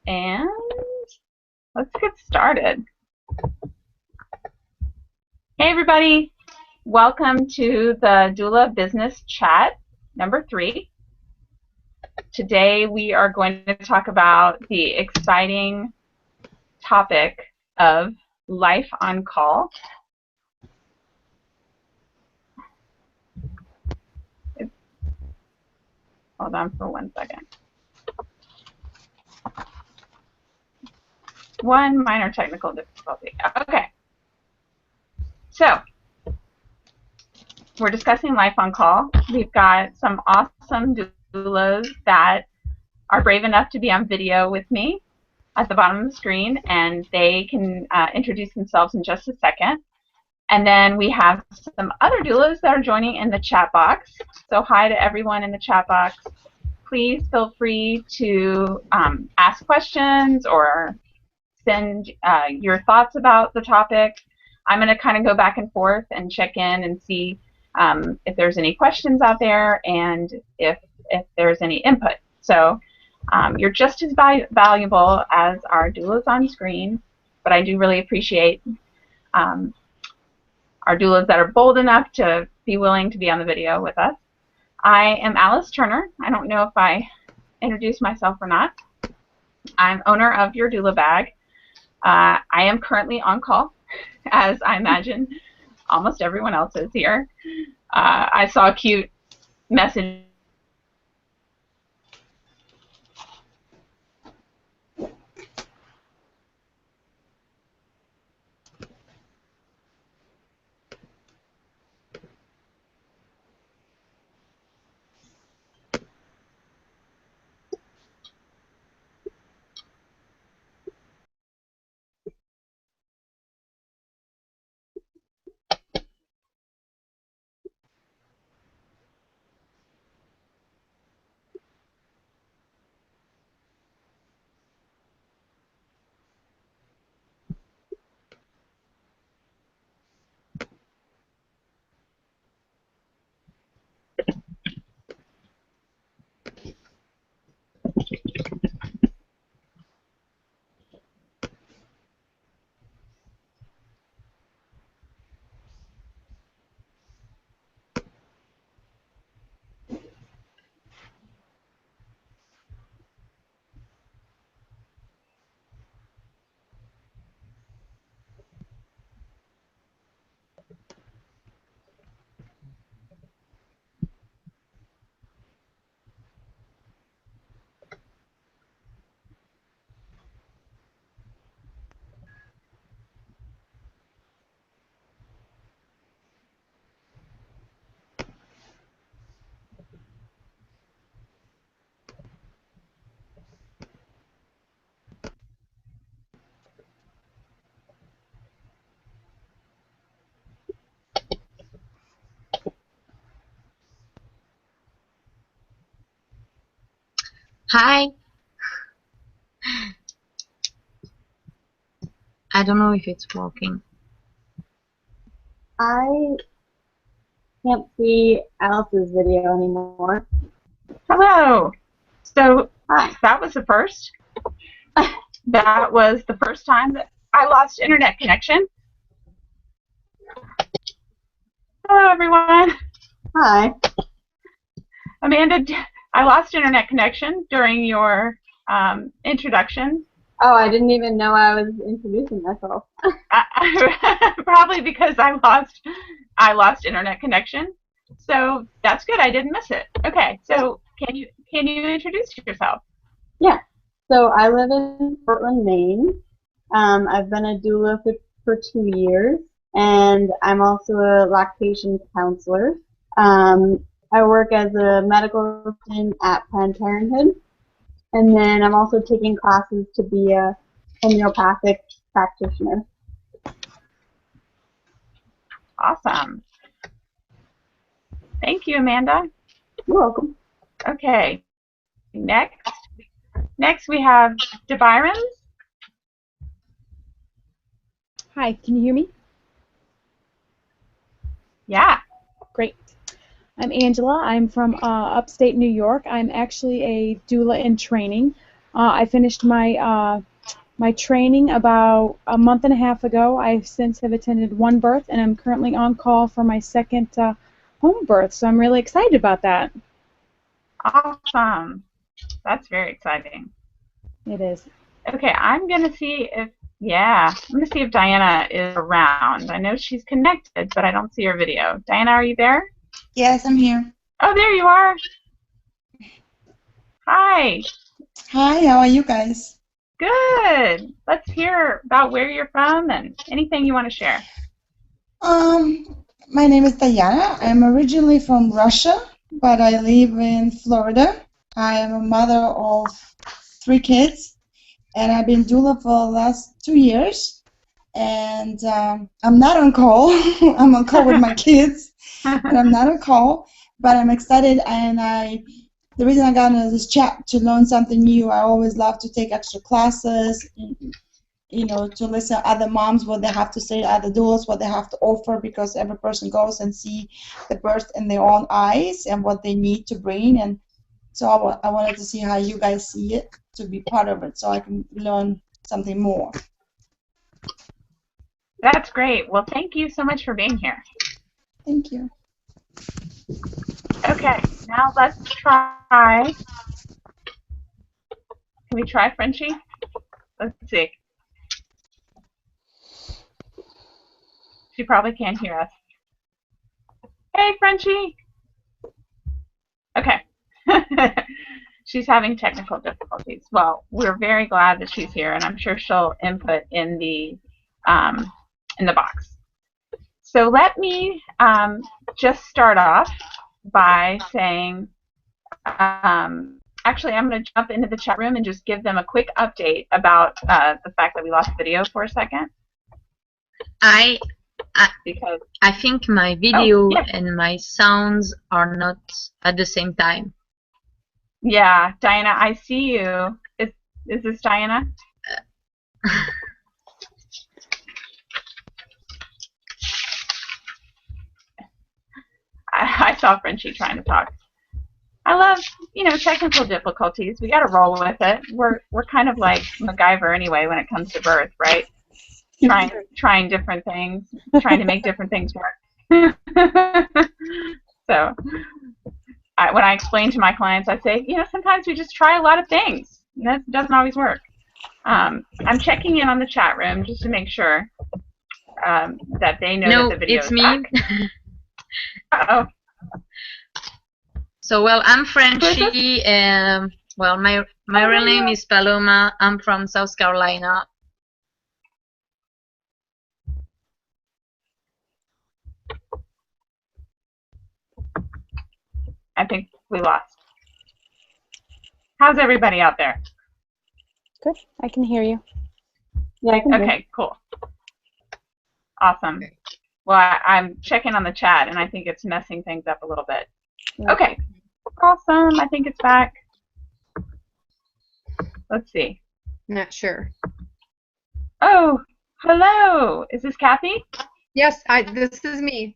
And let's get started. Hey everybody, welcome to the Doula Business Chat number 3. Today we are going to talk about the exciting topic of life on call. Hold on for 1 second. One minor technical difficulty. Okay. So, we're discussing life on call. We've got some awesome doulas that are brave enough to be on video with me at the bottom of the screen, and they can introduce themselves in just a second. And then we have some other doulas that are joining in the chat box. So hi to everyone in the chat box. Please feel free to ask questions or send your thoughts about the topic. I'm going to kind of go back and forth and check in and see if there's any questions out there and if there's any input. So you're just as valuable as our doulas on screen, but I do really appreciate our doulas that are bold enough to be willing to be on the video with us. I am Alice Turner. I don't know if I introduced myself or not. I'm owner of Your Doula Bag. I am currently on call, as I imagine almost everyone else is here. I saw a cute message. Hi. I don't know if it's working. I can't see Alice's video anymore. Hello. So Hi. that was the first. That was the first time that I lost internet connection. Hello, everyone. Hi. Amanda, I lost internet connection during your introduction. Oh, I didn't even know I was introducing myself. Probably because I lost internet connection. So that's good. I didn't miss it. Okay. So can you introduce yourself? Yeah. So I live in Portland, Maine. I've been a doula for 2 years, and I'm also a lactation counselor. I work as a medical assistant at Planned Parenthood, and then I'm also taking classes to be a homeopathic practitioner. Awesome. Thank you, Amanda. You're welcome. Okay. Next we have DeByrons. Hi, can you hear me? Yeah. Great. I'm Angela. I'm from upstate New York. I'm actually a doula in training. I finished my training about a month and a half ago. I since have attended one birth, and I'm currently on call for my second home birth. So I'm really excited about that. Awesome. That's very exciting. It is. Okay, I'm gonna see if Diana is around. I know she's connected, but I don't see her video. Diana, are you there? Yes, I'm here. Oh, there you are. Hi. Hi, how are you guys? Good. Let's hear about where you're from and anything you want to share. My name is Diana. I'm originally from Russia, but I live in Florida. I am a mother of 3 kids, and I've been doula for the last 2 years. And I'm not on call. I'm on call with my kids, but I'm not on call. But I'm excited, and the reason I got into this chat to learn something new. I always love to take extra classes, you know, to listen to other moms, what they have to say, other doulas, what they have to offer, because every person goes and see the birth in their own eyes and what they need to bring. And so I wanted to see how you guys see it, to be part of it, so I can learn something more. That's great. Well, thank you so much for being here. Thank you. Okay, now let's try. Can we try Frenchie? Let's see. She probably can't hear us. Hey, Frenchie. Okay. She's having technical difficulties. Well, we're very glad that she's here, and I'm sure she'll input in the box. So let me just start off by saying, actually, I'm going to jump into the chat room and just give them a quick update about the fact that we lost video for a second. I Because think my video yeah. and my sounds are not at the same time. Yeah, Diana, I see you. Is this Diana? I saw Frenchie trying to talk. I love, technical difficulties. We got to roll with it. We're kind of like MacGyver anyway when it comes to birth, right? Trying different things, trying to make different things work. So when I explain to my clients, I say, sometimes we just try a lot of things. That doesn't always work. I'm checking in on the chat room just to make sure that they know that the video is back. It's me. Uh-oh. So, well, I'm Frenchie, and well, my real name is Paloma. I'm from South Carolina. I think we lost. How's everybody out there? Good. I can hear you. Yeah, I can hear. Okay, cool. Awesome. Well, I'm checking on the chat, and I think it's messing things up a little bit. Okay. Awesome. I think it's back. Let's see. Not sure. Oh, hello. Is this Kathy? Yes, this is me.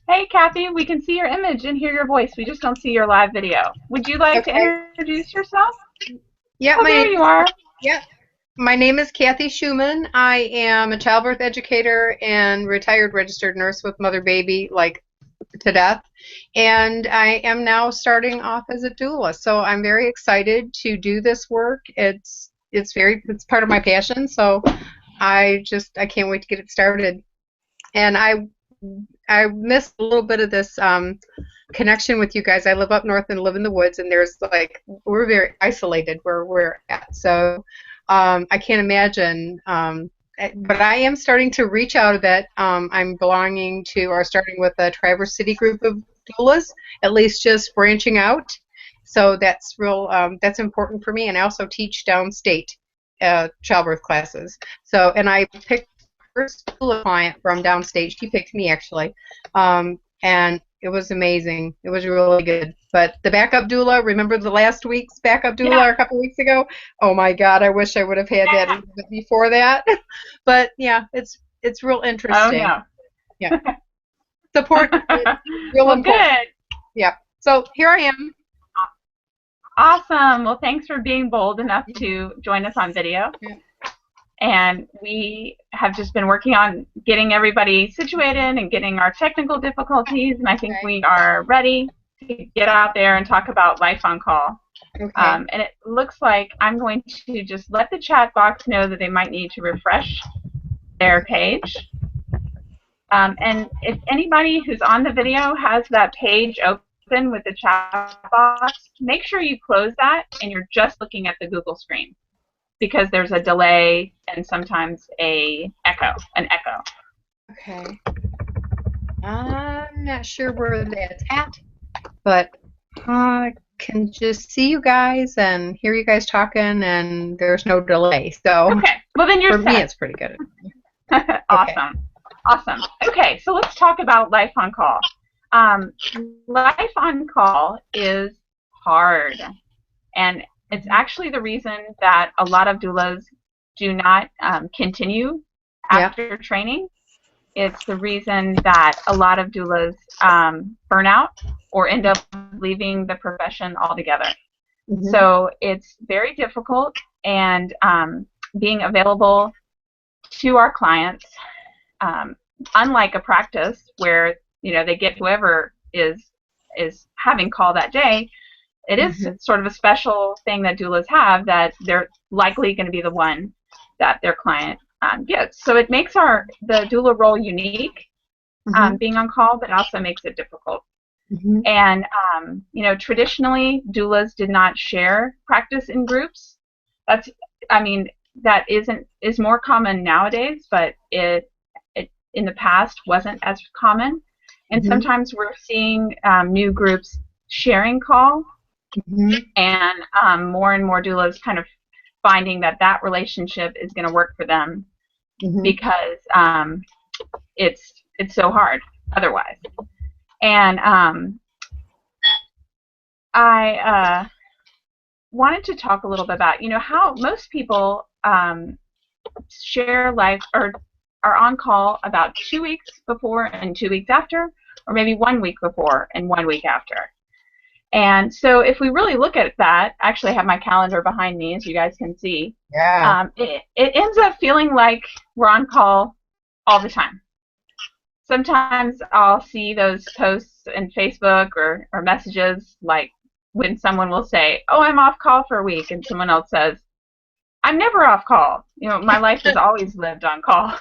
Hey, Kathy. We can see your image and hear your voice. We just don't see your live video. Would you like to introduce yourself? Yeah, Oh, there you are. Yeah. My name is Kathy Schumann. I am a childbirth educator and retired registered nurse with mother baby, like to death. And I am now starting off as a doula. So I'm very excited to do this work. It's part of my passion. So I can't wait to get it started. And I missed a little bit of this connection with you guys. I live up north and live in the woods, and we're very isolated where we're at. So I can't imagine, but I am starting to reach out a bit. I'm starting with a Traverse City group of doulas, at least just branching out. So that's that's important for me. And I also teach downstate childbirth classes. So, and I picked first doula client from downstate. She picked me, actually, and it was amazing. It was really good. But the backup doula, remember the last week's backup doula a couple weeks ago? Oh my God, I wish I would have had that a little bit before that. But yeah, it's real interesting. Oh no. Yeah. Support is real important. Good. Yeah. So here I am. Awesome. Well, thanks for being bold enough to join us on video. Yeah. And we have just been working on getting everybody situated and getting our technical difficulties. And I think we are ready to get out there and talk about life on call. Okay. And it looks like I'm going to just let the chat box know that they might need to refresh their page. And if anybody who's on the video has that page open with the chat box, make sure you close that and you're just looking at the Google screen, because there's a delay and sometimes an echo. Okay. I'm not sure where that's at, but I can just see you guys and hear you guys talking, and there's no delay. So okay. Well, then you're for set. me, it's pretty good. Awesome. Awesome. Okay, so let's talk about life on call. Life on call is hard, and it's actually the reason that a lot of doulas do not continue after training. It's the reason that a lot of doulas burn out or end up leaving the profession altogether. Mm-hmm. So it's very difficult, and being available to our clients, unlike a practice where they get whoever is having call that day, it is sort of a special thing that doulas have, that they're likely going to be the one that their client gets. So it makes the doula role unique, being on call, but also makes it difficult. And traditionally doulas did not share practice in groups. That is more common nowadays, but it in the past wasn't as common. And sometimes we're seeing new groups sharing call, and more and more doulas kind of finding that relationship is going to work for them, because it's so hard otherwise. And I wanted to talk a little bit about how most people share life or are on call about 2 weeks before and 2 weeks after, or maybe 1 week before and 1 week after. And so if we really look at that, I actually have my calendar behind me, as you guys can see. Yeah. It ends up feeling like we're on call all the time. Sometimes I'll see those posts in Facebook or messages, like when someone will say, "Oh, I'm off call for a week," and someone else says, "I'm never off call. My life has always lived on call."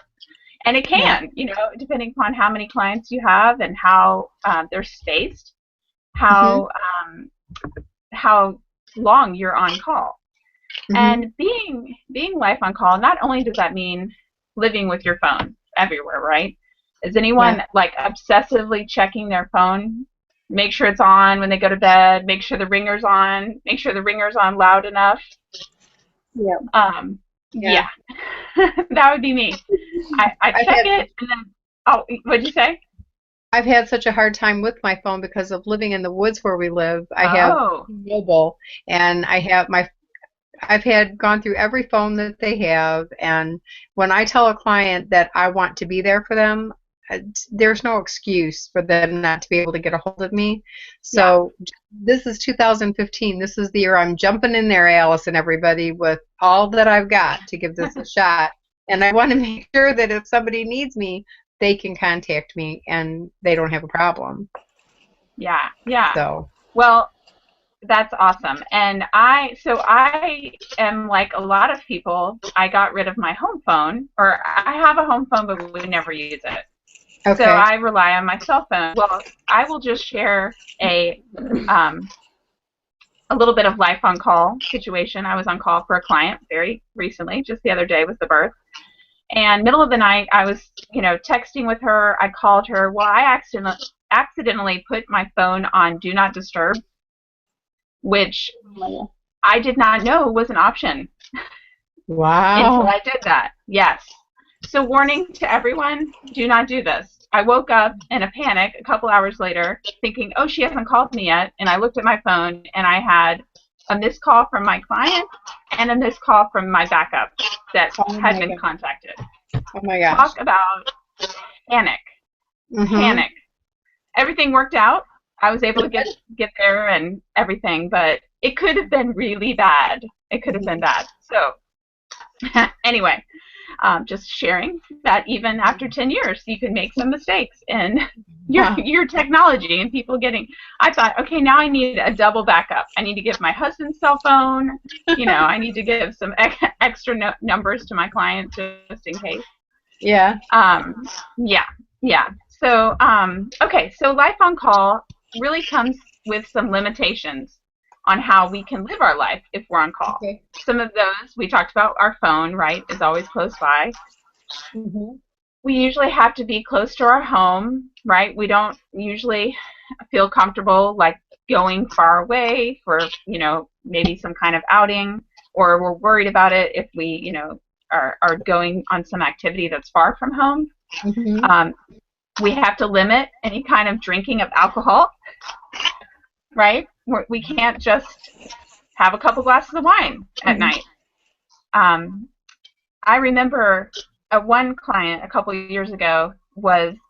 And it can, depending upon how many clients you have and how they're spaced, how long you're on call. And being life on call, not only does that mean living with your phone everywhere, right? Is anyone like obsessively checking their phone? Make sure it's on when they go to bed. Make sure the ringer's on. Make sure the ringer's on loud enough. Yeah. Yeah. That would be me. I check it, and then, oh, what'd you say? I've had such a hard time with my phone because of living in the woods where we live. I have mobile, and I've gone through every phone that they have, and when I tell a client that I want to be there for them, there's no excuse for them not to be able to get a hold of me. So this is 2015. This is the year I'm jumping in there, Alice and everybody, with all that I've got to give this a shot. And I want to make sure that if somebody needs me, they can contact me and they don't have a problem. Yeah, yeah. So, well, that's awesome. And I am like a lot of people. I got rid of my home phone, or I have a home phone, but we never use it. Okay. So I rely on my cell phone. Well, I will just share a little bit of life on call situation. I was on call for a client very recently, just the other day was the birth. And middle of the night, I was, texting with her. I called her. Well, I accidentally put my phone on Do Not Disturb, which I did not know was an option. Wow. Until I did that. Yes. So warning to everyone, do not do this. I woke up in a panic a couple hours later thinking, oh, she hasn't called me yet. And I looked at my phone, and I had a missed call from my client and a missed call from my backup that had been contacted. Oh, my gosh. Talk about panic. Panic. Everything worked out. I was able to get there and everything, but it could have been really bad. It could have been bad. So anyway, just sharing that even after 10 years, you can make some mistakes in your technology and people getting. I thought, okay, now I need a double backup. I need to give my husband's cell phone. I need to give some extra numbers to my clients just in case. Yeah. Yeah. So, okay, so life on call really comes with some limitations on how we can live our life if we're on call. Okay. Some of those, we talked about our phone, right, is always close by. Mm-hmm. We usually have to be close to our home, right? We don't usually feel comfortable like going far away for, maybe some kind of outing, or we're worried about it if we, are going on some activity that's far from home. Mm-hmm. We have to limit any kind of drinking of alcohol, right? We can't just have a couple glasses of wine at night. I remember one client a couple of years ago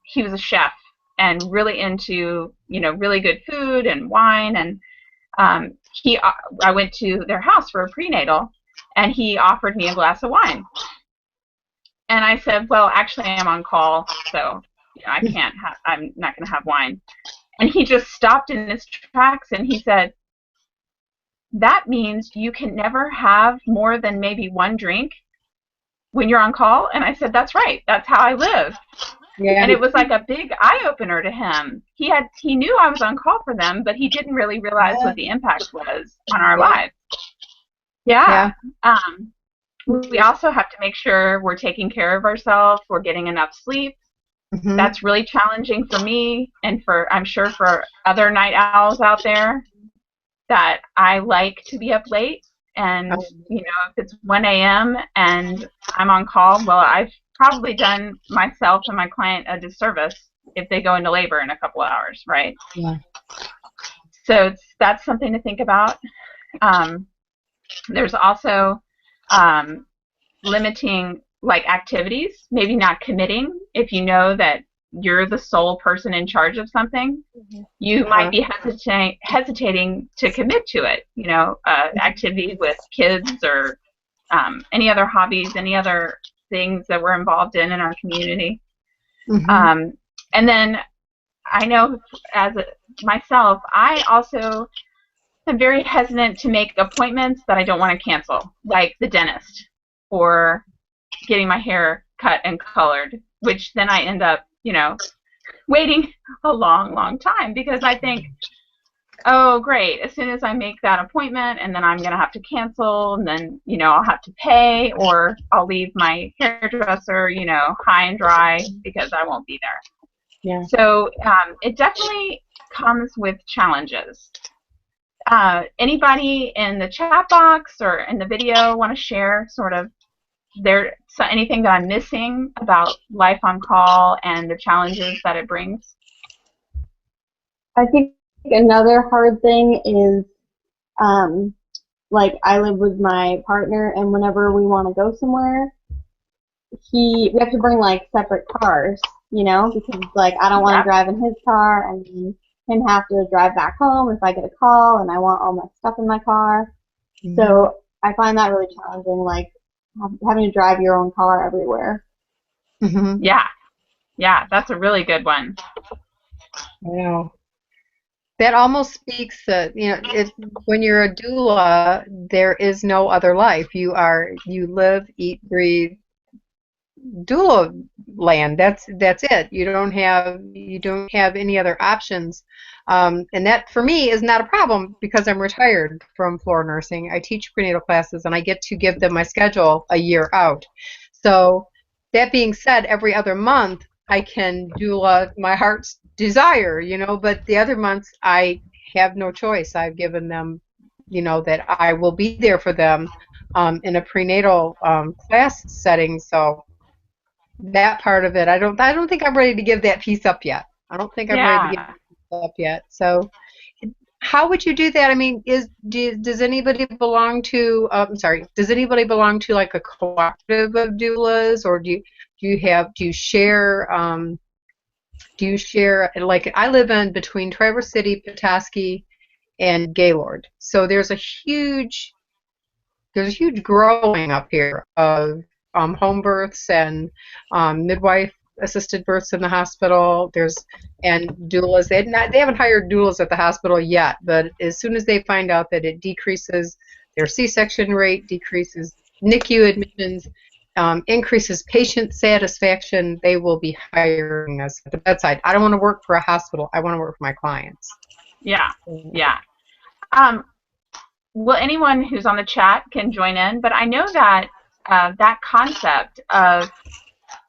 he was a chef and really into really good food and wine, and I went to their house for a prenatal, and he offered me a glass of wine, and I said, well, actually I'm on call, so I'm not going to have wine. And he just stopped in his tracks and he said, that means you can never have more than maybe one drink when you're on call? And I said, that's right. That's how I live. Yeah. And it was like a big eye-opener to him. He knew I was on call for them, but he didn't really realize what the impact was on our lives. Yeah. We also have to make sure we're taking care of ourselves, we're getting enough sleep. Mm-hmm. That's really challenging for me, and I'm sure for other night owls out there, that I like to be up late. And, if it's 1 a.m. and I'm on call, well, I've probably done myself and my client a disservice if they go into labor in a couple of hours, right? Yeah. So that's something to think about. There's also limiting activities, maybe not committing. If you know that you're the sole person in charge of something, you might be hesitating to commit to it. Activity with kids or any other hobbies, any other things that we're involved in our community. Mm-hmm. And then I know myself, I also am very hesitant to make appointments that I don't want to cancel, like the dentist or getting my hair cut and colored, which then I end up, waiting a long, long time because I think, oh, great, as soon as I make that appointment and then I'm going to have to cancel and then, I'll have to pay, or I'll leave my hairdresser, high and dry because I won't be there. Yeah. So it definitely comes with challenges. Anybody in the chat box or in the video want to share sort of anything that I'm missing about life on call and the challenges that it brings? I think another hard thing is, I live with my partner, and whenever we want to go somewhere, we have to bring separate cars, because I don't want to drive in his car and then him have to drive back home if I get a call and I want all my stuff in my car. Mm-hmm. So I find that really challenging, having to drive your own car everywhere. Mm-hmm. Yeah, that's a really good one. Yeah. That almost speaks that, when you're a doula, there is no other life. You live, eat, breathe doula land. That's it. You don't have any other options. And that for me is not a problem because I'm retired from floor nursing. I teach prenatal classes and I get to give them my schedule a year out. So that being said, every other month I can doula my heart's desire, but the other months I have no choice. I've given them, that I will be there for them in a prenatal class setting. So that part of it, I don't think I'm ready to give that piece up yet. I don't think I'm ready to give that piece up yet. So how would you do that? I mean, does anybody belong to does anybody belong to a cooperative of doulas, or do you share Do you share, like, I live in between Traverse City, Petoskey, and Gaylord. So there's a huge growing up here of home births and midwife assisted births in the hospital. And doulas. They haven't hired doulas at the hospital yet, but as soon as they find out that it decreases their C-section rate, decreases NICU admissions, increases patient satisfaction, they will be hiring us at the bedside. I don't want to work for a hospital. I want to work for my clients. Yeah, yeah. Well, anyone who's on the chat can join in, but I know that that concept of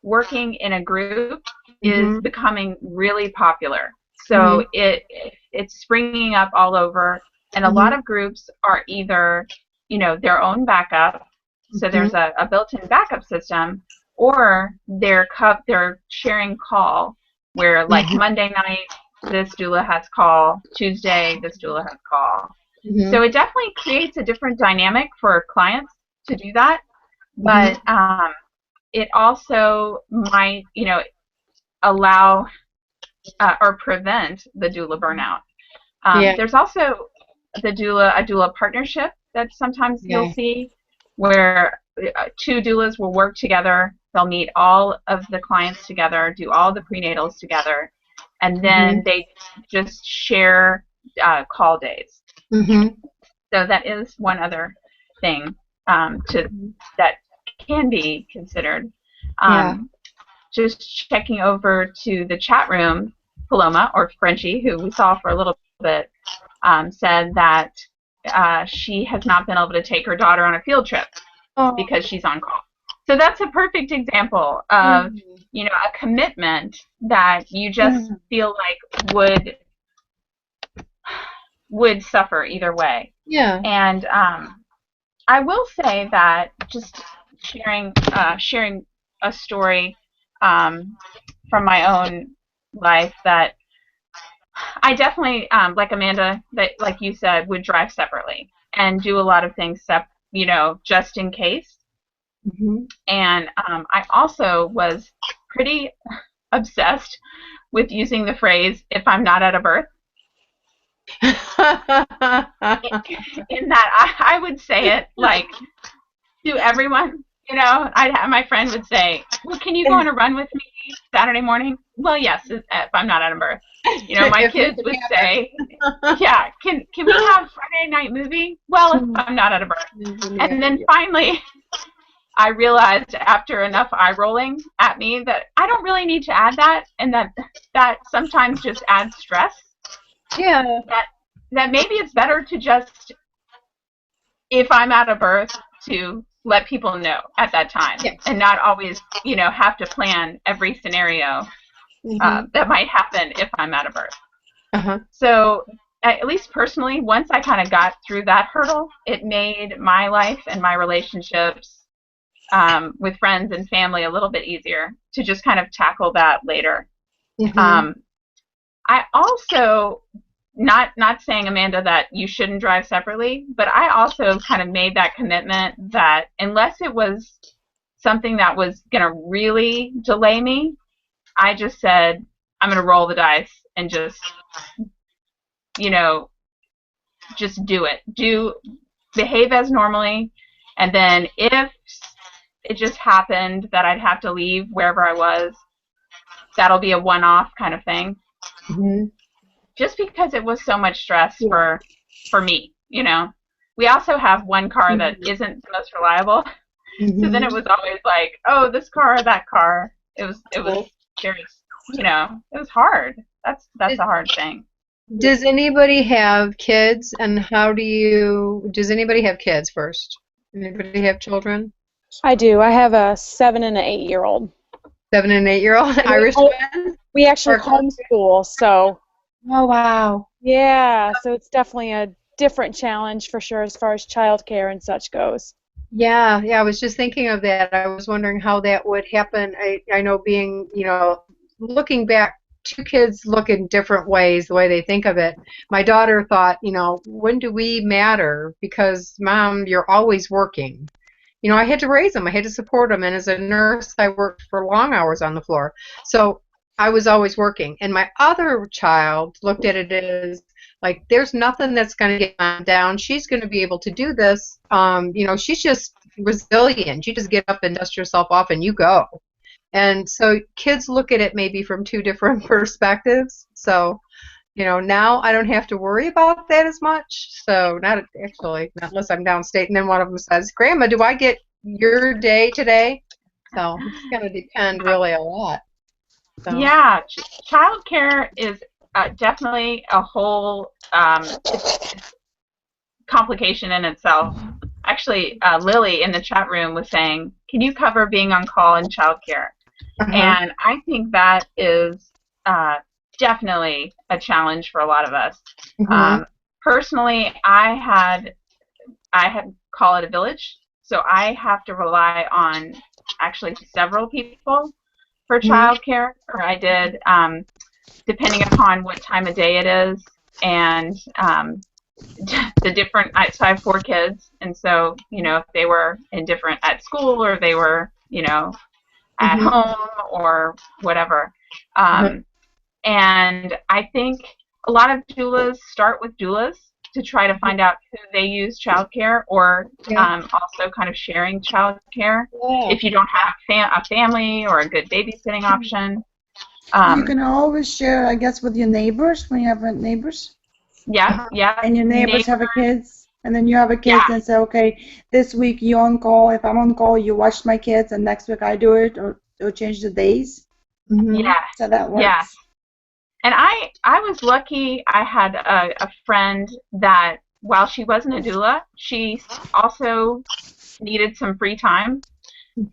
working in a group is becoming really popular. So it's springing up all over, and a lot of groups are either, their own backup, so there's a built-in backup system, or they're sharing call, where like Monday night this doula has call, Tuesday this doula has call. So it definitely creates a different dynamic for clients to do that, but it also might, allow or prevent the doula burnout. There's also a doula partnership that sometimes you'll see, where two doulas will work together. They'll meet all of the clients together, do all the prenatals together, and then they just share call days. So that is one other thing that can be considered. Just checking over to the chat room, Paloma, or Frenchie, who we saw for a little bit, said that she has not been able to take her daughter on a field trip because she's on call. So that's a perfect example of a commitment that you just feel like would suffer either way. And I will say that just sharing a story from my own life, that I definitely, like Amanda, that like you said, would drive separately and do a lot of things just in case. And I also was pretty obsessed with using the phrase, "if I'm not at a birth." In that I would say it like to everyone. My friend would say, "Well, can you go on a run with me Saturday morning?" "Well, yes, if I'm not at a birth." My kids would say, "Yeah, can we have Friday night movie?" "Well, if I'm not at a birth." And then finally, I realized after enough eye rolling at me that I don't really need to add that, and that sometimes just adds stress. That maybe it's better to just, if I'm at a birth, to let people know at that time, and not always, have to plan every scenario that might happen if I'm at a birth. So at least personally, once I kind of got through that hurdle, it made my life and my relationships with friends and family a little bit easier to just kind of tackle that later. I also, not saying, Amanda, that you shouldn't drive separately, but I also kind of made that commitment that unless it was something that was going to really delay me, I just said, I'm going to roll the dice and just do it. Behave as normally, and then if it just happened that I'd have to leave wherever I was, that'll be a one-off kind of thing. Just because it was so much stress for me, We also have one car that isn't the most reliable, so then it was always like, oh, this car or that car. It was hard. That's a hard thing. Does anybody have kids, and does anybody have kids first? Anybody have children? I do. I have a 7 and an 8-year-old. 7 and 8-year-old Irish twins? We actually homeschool, so. Oh, wow. Yeah, so it's definitely a different challenge for sure as far as childcare and such goes. Yeah, I was just thinking of that. I was wondering how that would happen. I know being, looking back, 2 kids look in different ways, the way they think of it. My daughter thought, when do we matter? Because, Mom, you're always working. I had to raise them. I had to support them. And as a nurse, I worked for long hours on the floor. So I was always working. And my other child looked at it as like, there's nothing that's going to get mom down. She's going to be able to do this. She's just resilient. You just get up and dust yourself off and you go. And so kids look at it maybe from two different perspectives. So, now I don't have to worry about that as much. So not unless I'm downstate. And then one of them says, Grandma, do I get your day today? So it's going to depend really a lot. So. Yeah, childcare is definitely a whole complication in itself. Actually, Lily in the chat room was saying, can you cover being on call in childcare? And I think that is definitely a challenge for a lot of us. Personally, I had call it a village, so I have to rely on actually several people for childcare, or I did, depending upon what time of day it is, and the different. So I have 4 kids, and so if they were at school, or they were at home, or whatever. And I think a lot of doulas start with doulas to try to find out who they use childcare, or also kind of sharing childcare if you don't have a family or a good babysitting option. You can always share, I guess, with your neighbors when you have neighbors. Yeah. And your neighbors have kids, and then you have kids and say, okay, this week you on call. If I'm on call, you watch my kids, and next week I do it, or change the days. Yeah. So that works. Yeah. And I was lucky. I had a friend that, while she wasn't a doula, she also needed some free time.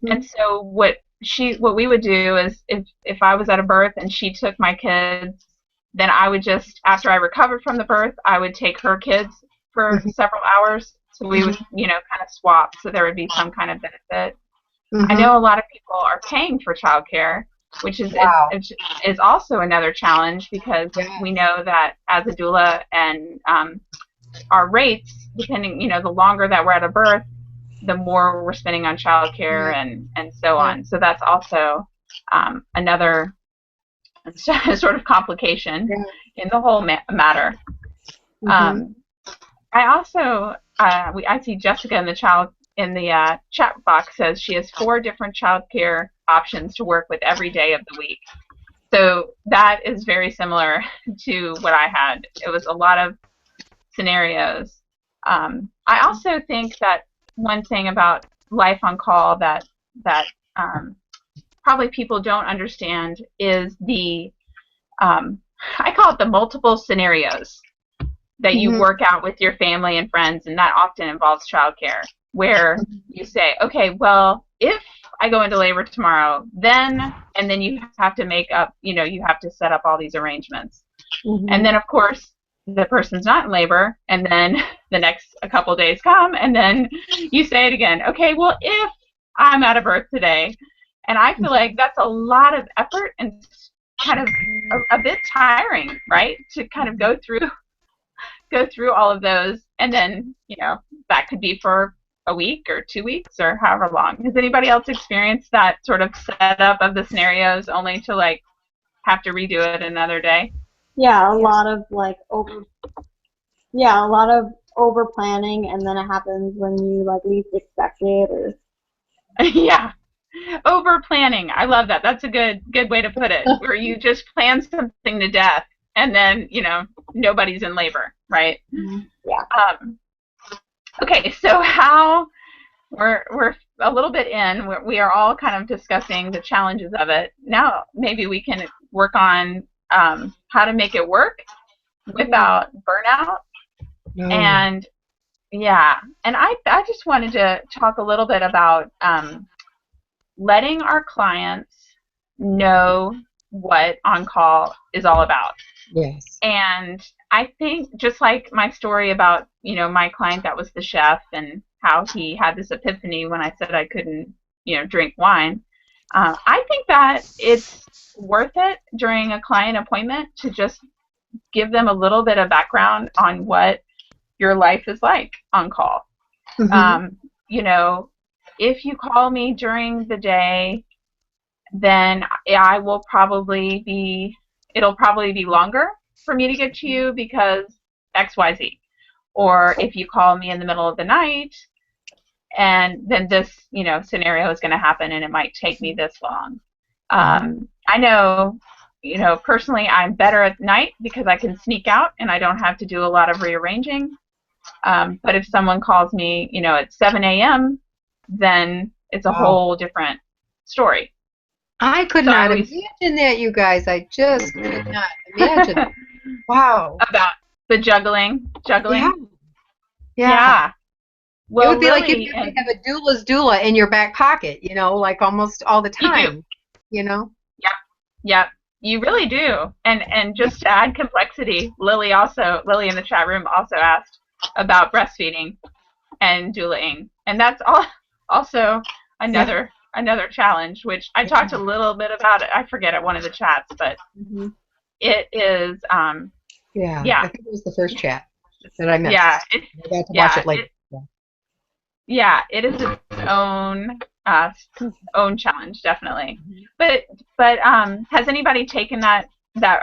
And so what we would do is, if I was at a birth and she took my kids, then I would just, after I recovered from the birth, I would take her kids for several hours. So we would, kind of swap, so there would be some kind of benefit. I know a lot of people are paying for childcare, which is also another challenge, because we know that as a doula, and our rates, depending, the longer that we're at a birth, the more we're spending on childcare and so on. So that's also another sort of complication in the whole matter. I also I see Jessica in the chat box says she has 4 different childcare options to work with every day of the week. So that is very similar to what I had. It was a lot of scenarios. I also think that one thing about life on call that probably people don't understand is the I call it the multiple scenarios that you work out with your family and friends, and that often involves childcare, where you say, okay, well, if I go into labor tomorrow, and then you have to make up, you have to set up all these arrangements. And then, of course, the person's not in labor, and then the next a couple days come, and then you say it again. Okay, well, if I'm at a birth today, and I feel like that's a lot of effort and kind of a bit tiring, right? To kind of go through all of those, and then that could be for a week or 2 weeks or however long. Has anybody else experienced that sort of setup of the scenarios only to have to redo it another day? Yeah, a lot of over planning, and then it happens when you least expect it, or yeah. Over planning. I love that. That's a good way to put it. Where you just plan something to death, and then nobody's in labor, right? Yeah. Okay, so how we're a little bit in. We are all kind of discussing the challenges of it. Now maybe we can work on how to make it work without burnout. And I just wanted to talk a little bit about letting our clients know what on-call is all about. Yes. And I think, just like my story about, my client that was the chef and how he had this epiphany when I said I couldn't, drink wine, I think that it's worth it during a client appointment to just give them a little bit of background on what your life is like on call. If you call me during the day, then it'll probably be longer for me to get to you because XYZ. Or if you call me in the middle of the night, and then this, scenario is going to happen, and it might take me this long. I know, personally, I'm better at night because I can sneak out and I don't have to do a lot of rearranging. But if someone calls me, at 7 a.m., then it's a whole different story. I could not imagine that, you guys. I just could not imagine that. Wow. About the juggling. Yeah. Well, it would be really, like if you could have a doula's doula in your back pocket, like almost all the time. Yep. You really do. And just to add complexity, Lily in the chat room also asked about breastfeeding and doulaing. And that's also another challenge, which I talked a little bit about it. I forget at one of the chats, but it is I think it was the first chat that I missed. Yeah. I got to watch it later. It is its own challenge, definitely. But has anybody taken that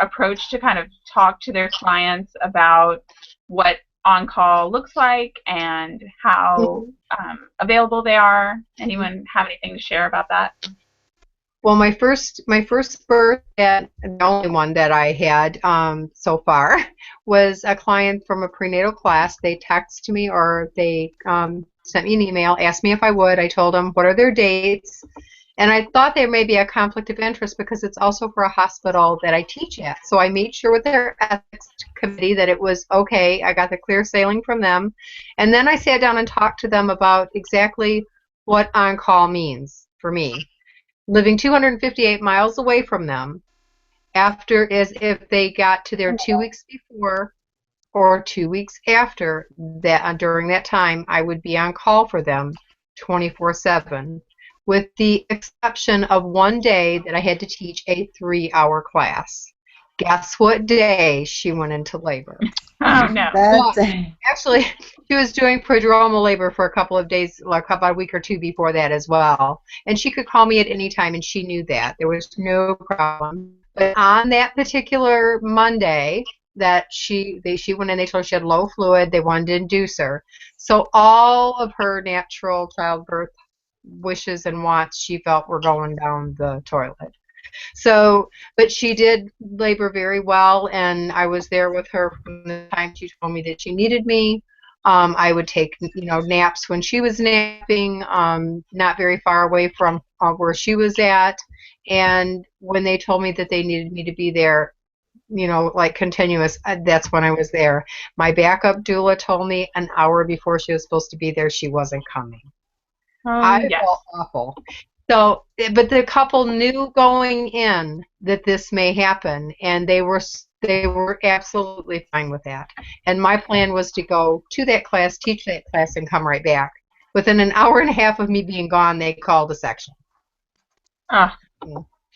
approach to kind of talk to their clients about what on-call looks like and how available they are? Anyone have anything to share about that? Well, my first birth, and the only one that I had so far, was a client from a prenatal class. They texted me or they sent me an email, asked me if I would. I told them what are their dates, and I thought there may be a conflict of interest because it's also for a hospital that I teach at. So I made sure with their ethics committee that it was okay. I got the clear sailing from them, and then I sat down and talked to them about exactly what on-call means for me. Living 258 miles away from them, after as if they got to their 2 weeks before or 2 weeks after that, during that time, I would be on call for them 24/7, with the exception of one day that I had to teach a 3-hour class. Guess what day she went into labor? Oh, no. Actually, she was doing prodromal labor for a couple of days, like about a week or two before that as well. And she could call me at any time, and she knew that. There was no problem. But on that particular Monday, that she went in, they told her she had low fluid, they wanted to induce her. So all of her natural childbirth wishes and wants she felt were going down the toilet. So, but she did labor very well, and I was there with her from the time she told me that she needed me. I would take, naps when she was napping, not very far away from where she was at. And when they told me that they needed me to be there, like continuous, that's when I was there. My backup doula told me an hour before she was supposed to be there she wasn't coming. I felt awful. So, but the couple knew going in that this may happen, and they were absolutely fine with that. And my plan was to go to that class, teach that class, and come right back. Within an hour and a half of me being gone, they called a section.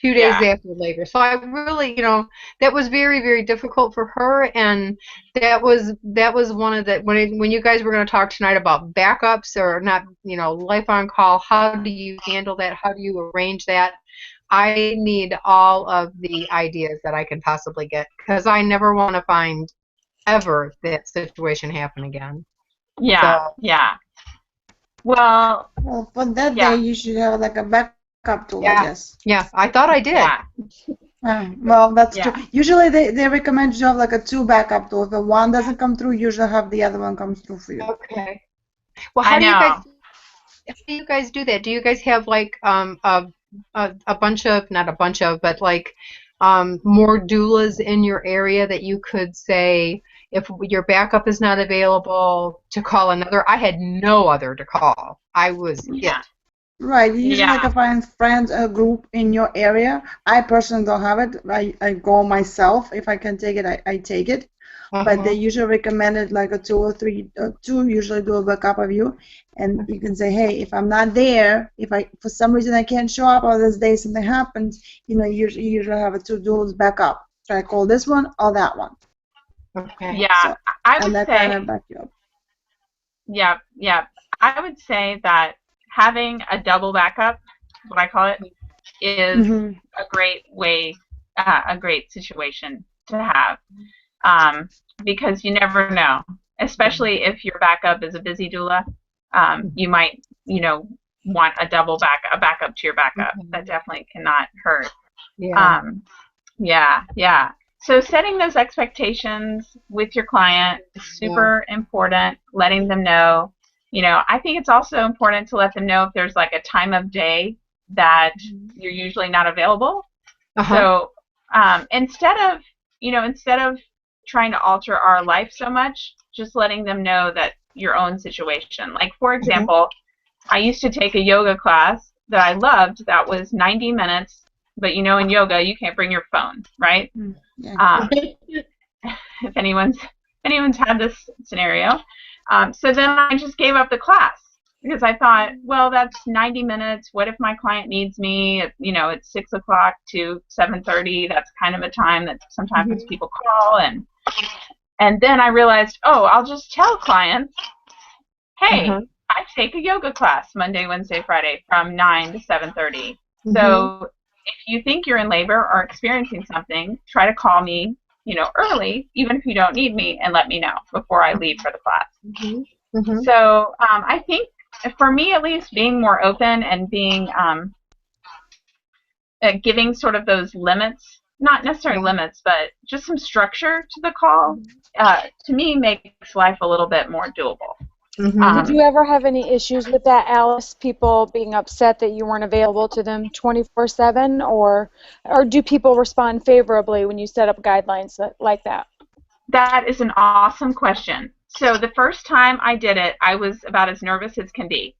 2 days after labor. So I really, that was very, very difficult for her, and that was one of the, when you guys were going to talk tonight about backups or not, life on call, how do you handle that? How do you arrange that? I need all of the ideas that I can possibly get, because I never want to find ever that situation happen again. Well, for that day, you should have like a backup tool, I guess. Yeah, I thought I did. Well, that's true. Usually they recommend you have like a 2 backup tools. If one doesn't come through, usually have the other one comes through for you. Okay. Well, how do you guys do that? Do you guys have like a bunch of, not a bunch of, but like more doulas in your area that you could say, if your backup is not available, to call another? I had no other to call. I was it. Right. You usually like find friends, a group in your area. I personally don't have it. I go myself. If I can take it, I take it. But they usually recommend it like a 2 or 3, 2 usually do a backup of you. And you can say, hey, if I'm not there, if for some reason I can't show up or this day something happens, you usually have a 2 doulas backup. Try to call this one or that one. Okay. Yeah, so, I would say. Kind of back you up. Yeah. I would say that having a double backup, what I call it, is Mhm. a great way, a great situation to have, because you never know, especially if your backup is a busy doula. You might, want a backup to your backup. That definitely cannot hurt. Yeah. Yeah. So setting those expectations with your client is super important. Letting them know, I think it's also important to let them know if there's like a time of day that you're usually not available. So instead of trying to alter our life so much, just letting them know that your own situation. Like, for example, I used to take a yoga class that I loved that was 90 minutes, but in yoga, you can't bring your phone, right? Yeah. If anyone's had this scenario. So then I just gave up the class because I thought, well, that's 90 minutes. What if my client needs me at, at 6 o'clock to 7:30? That's kind of a time that sometimes people call. And then I realized, I'll just tell clients, hey, I take a yoga class Monday, Wednesday, Friday from 9 to 7:30. So if you think you're in labor or experiencing something, try to call me, early, even if you don't need me, and let me know before I leave for the class. So I think, for me at least, being more open and being giving sort of those limits, not necessarily limits, but just some structure to the call, to me makes life a little bit more doable. Did you ever have any issues with that, Alice? People being upset that you weren't available to them 24/7, or do people respond favorably when you set up guidelines like that? That is an awesome question. So the first time I did it, I was about as nervous as can be,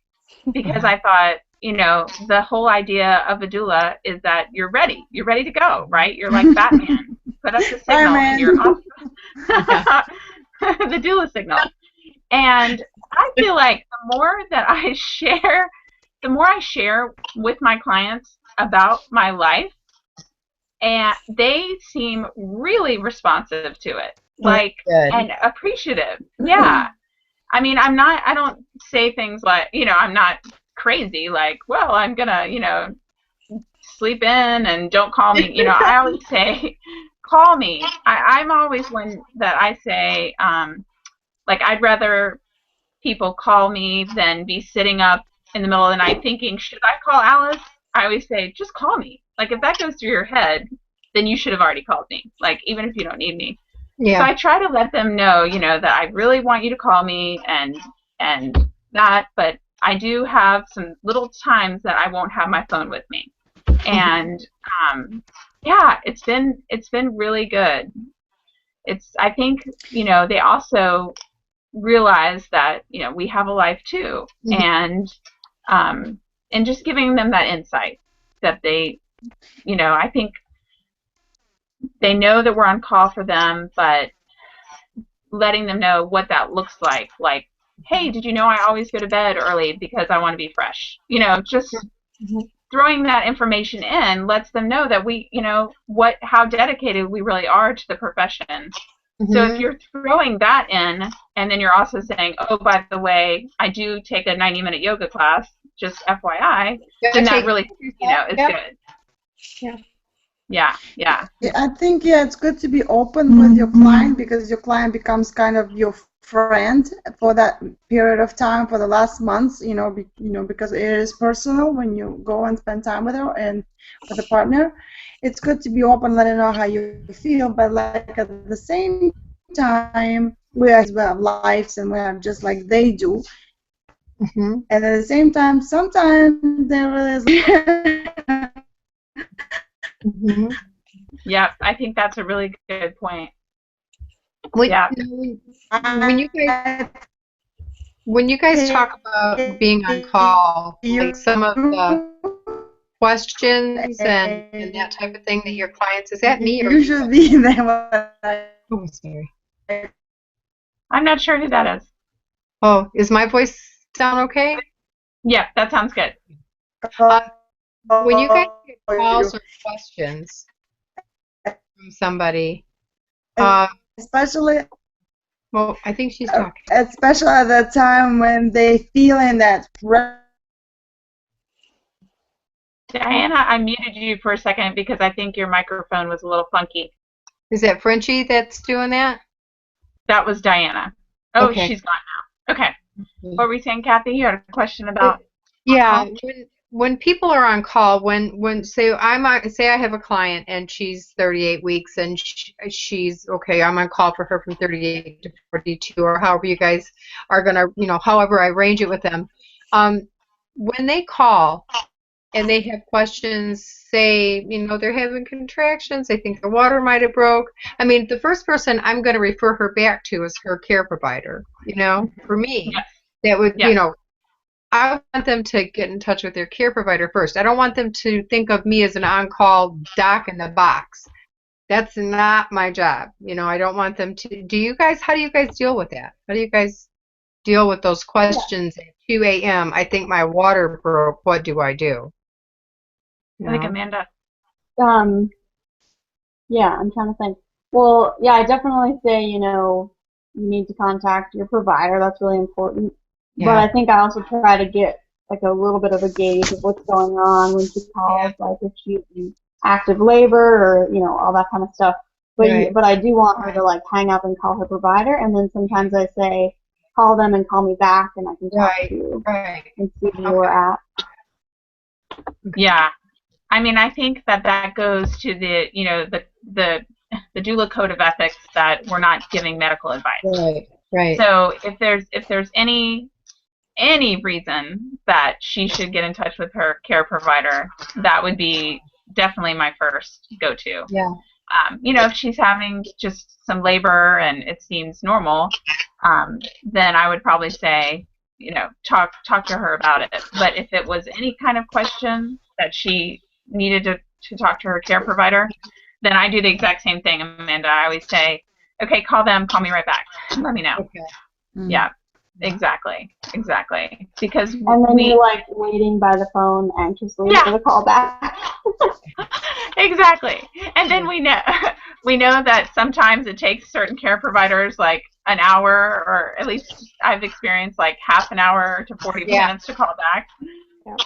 because I thought, the whole idea of a doula is that you're ready to go, right? You're like Batman. Put up the signal and you're off. The doula signal. And I feel like the more I share with my clients about my life, and they seem really responsive to it, and appreciative. Yeah. I mean, I don't say things like, I'm not crazy, like, well, I'm gonna, sleep in and don't call me. I always say, call me. I'm always one that I say, like, I'd rather people call me than be sitting up in the middle of the night thinking, should I call Alice? I always say, just call me. Like, if that goes through your head, then you should have already called me, like, even if you don't need me. Yeah. So I try to let them know, that I really want you to call me and that, but I do have some little times that I won't have my phone with me. And it's been really good. I think, they also realize that, we have a life too, and just giving them that insight that they, I think they know that we're on call for them, but letting them know what that looks like, hey, did you know I always go to bed early because I want to be fresh? Just throwing that information in lets them know that we, how dedicated we really are to the profession. So if you're throwing that in, and then you're also saying, oh, by the way, I do take a 90-minute yoga class, just FYI, then that really, is good. Yeah. I think, it's good to be open with your client, because your client becomes kind of your friend for that period of time, for the last months, because it is personal when you go and spend time with her and with a partner. It's good to be open, let her know how you feel, but like at the same time, we have lives and we have just like they do. And at the same time, sometimes there is. Yeah, I think that's a really good point. When you guys talk about being on call, like some of the questions and that type of thing that your clients, is that me or usually oh, sorry. I'm not sure who that is. Oh, is my voice sound okay? Yeah, that sounds good. When you guys get calls or questions from somebody, especially, well, I think she's talking. Especially at the time when they feel in that Diana, I muted you for a second because I think your microphone was a little funky. Is that Frenchie that's doing that? That was Diana. Oh, Okay. she's gone now. Okay. What were you saying, Kathy? You had a question about? Yeah. When people are on call, say I have a client and she's 38 weeks and she's okay. I'm on call for her from 38 to 42 or however you guys are gonna, however I arrange it with them. When they call and they have questions, say, they're having contractions, they think their water might have broke. I mean, the first person I'm going to refer her back to is her care provider. For me, that would, I want them to get in touch with their care provider first. I don't want them to think of me as an on-call doc in the box. That's not my job. I don't want them to. How do you guys deal with that? How do you guys deal with those questions at 2 a.m.? I think my water broke. What do I do? I think Amanda. Yeah, I'm trying to think. Well, yeah, I definitely say, you need to contact your provider. That's really important. Yeah. But I think I also try to get like a little bit of a gauge of what's going on when she calls, like if she's in active labor or, all that kind of stuff. But Right. But I do want her to like hang up and call her provider, and then sometimes I say, call them and call me back, and I can talk to you and see where we're at. Yeah. I mean, I think that goes to the doula code of ethics that we're not giving medical advice. Right. So if there's any reason that she should get in touch with her care provider, that would be definitely my first go-to. Yeah. If she's having just some labor and it seems normal, then I would probably say, talk to her about it. But if it was any kind of question that she needed to talk to her care provider, then I do the exact same thing, Amanda. I always say, okay, call them, call me right back, let me know. Okay. Mm. Yeah, exactly. Because and then you're like waiting by the phone anxiously for the call back. Exactly. And then we know that sometimes it takes certain care providers like an hour, or at least I've experienced like half an hour to 40 minutes to call back.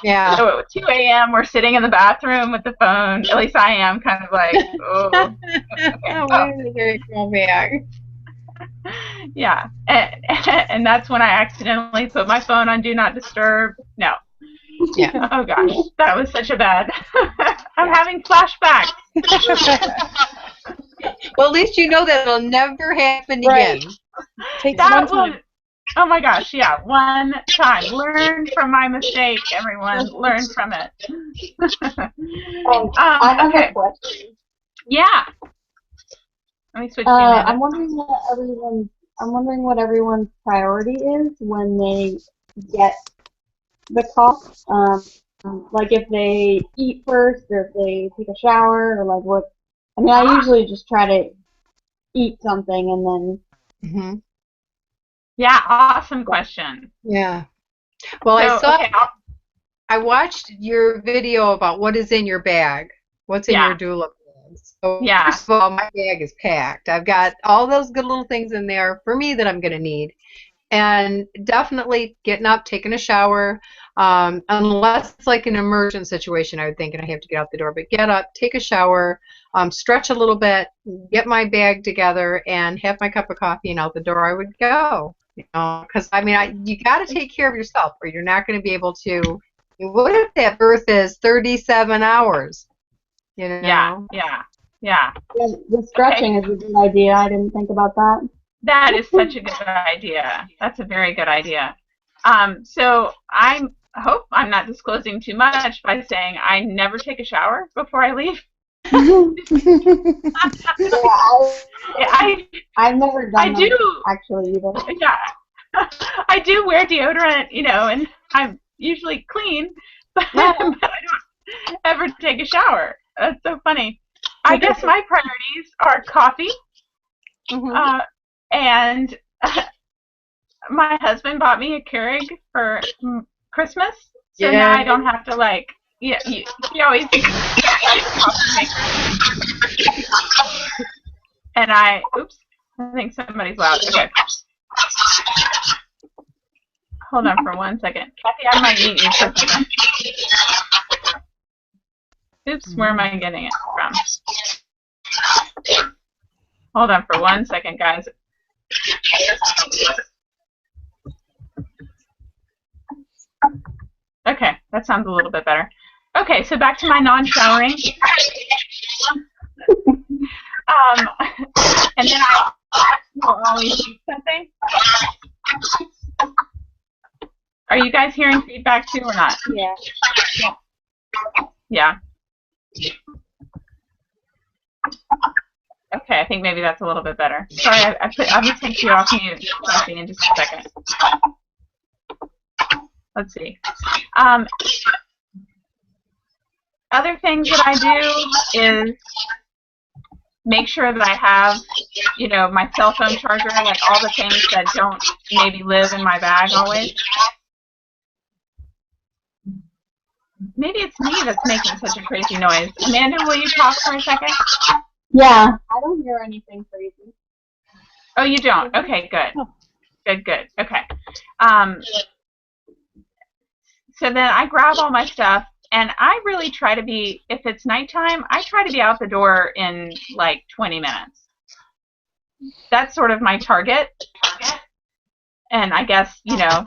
Yeah. So at 2 a.m. we're sitting in the bathroom with the phone. At least I am kind of like, oh. Okay. Call back. Yeah. And that's when I accidentally put my phone on Do Not Disturb. No. Yeah. Oh gosh, that was such a bad. I'm having flashbacks. Well, at least you know that it'll never happen Right. again. Takes That one will. time. Oh my gosh, yeah, one time. Learn from my mistake, everyone. Learn from it. I have Okay. a question. Yeah. Let me switch to Amanda. I'm wondering what everyone's priority is when they get the call. Like if they eat first, or if they take a shower, or like what. I mean, I usually just try to eat something and then. Mm-hmm. Yeah, awesome question. Yeah. Well, I watched your video about what is in your bag. What's in your doula bag. So first of all, my bag is packed. I've got all those good little things in there for me that I'm going to need. And definitely getting up, taking a shower, unless it's like an emergent situation, I would think, and I have to get out the door. But get up, take a shower, stretch a little bit, get my bag together, and have my cup of coffee, and out the door I would go. Because I mean, you got to take care of yourself, or you're not going to be able to. What if that birth is 37 hours? Yeah. The stretching is a good idea. I didn't think about that. That is such a good idea. That's a very good idea. So I hope I'm not disclosing too much by saying I never take a shower before I leave. I've never done that actually either. Yeah. I do wear deodorant, and I'm usually clean, but I don't ever take a shower. That's so funny. I guess my priorities are coffee, and my husband bought me a Keurig for Christmas, so now I don't have to he always coffee maker. And I think somebody's loud. Okay. Hold on for 1 second. Kathy, I might mute you for a second. Oops, where am I getting it from? Hold on for 1 second, guys. Okay, that sounds a little bit better. Okay, so back to my non-showering. And then I will always eat something. Are you guys hearing feedback too or not? Yeah. Yeah. Okay, I think maybe that's a little bit better. Sorry, I'll just take you off mute in just a second. Let's see. Other things that I do is make sure that I have, you know, my cell phone charger, like all the things that don't maybe live in my bag always. Maybe it's me that's making such a crazy noise. Amanda, will you talk for a second? Yeah, I don't hear anything crazy. Oh, you don't? Okay, good. Good. Okay. So then I grab all my stuff, and I really try to be, if it's nighttime, I try to be out the door in like 20 minutes. That's sort of my target. And I guess, you know,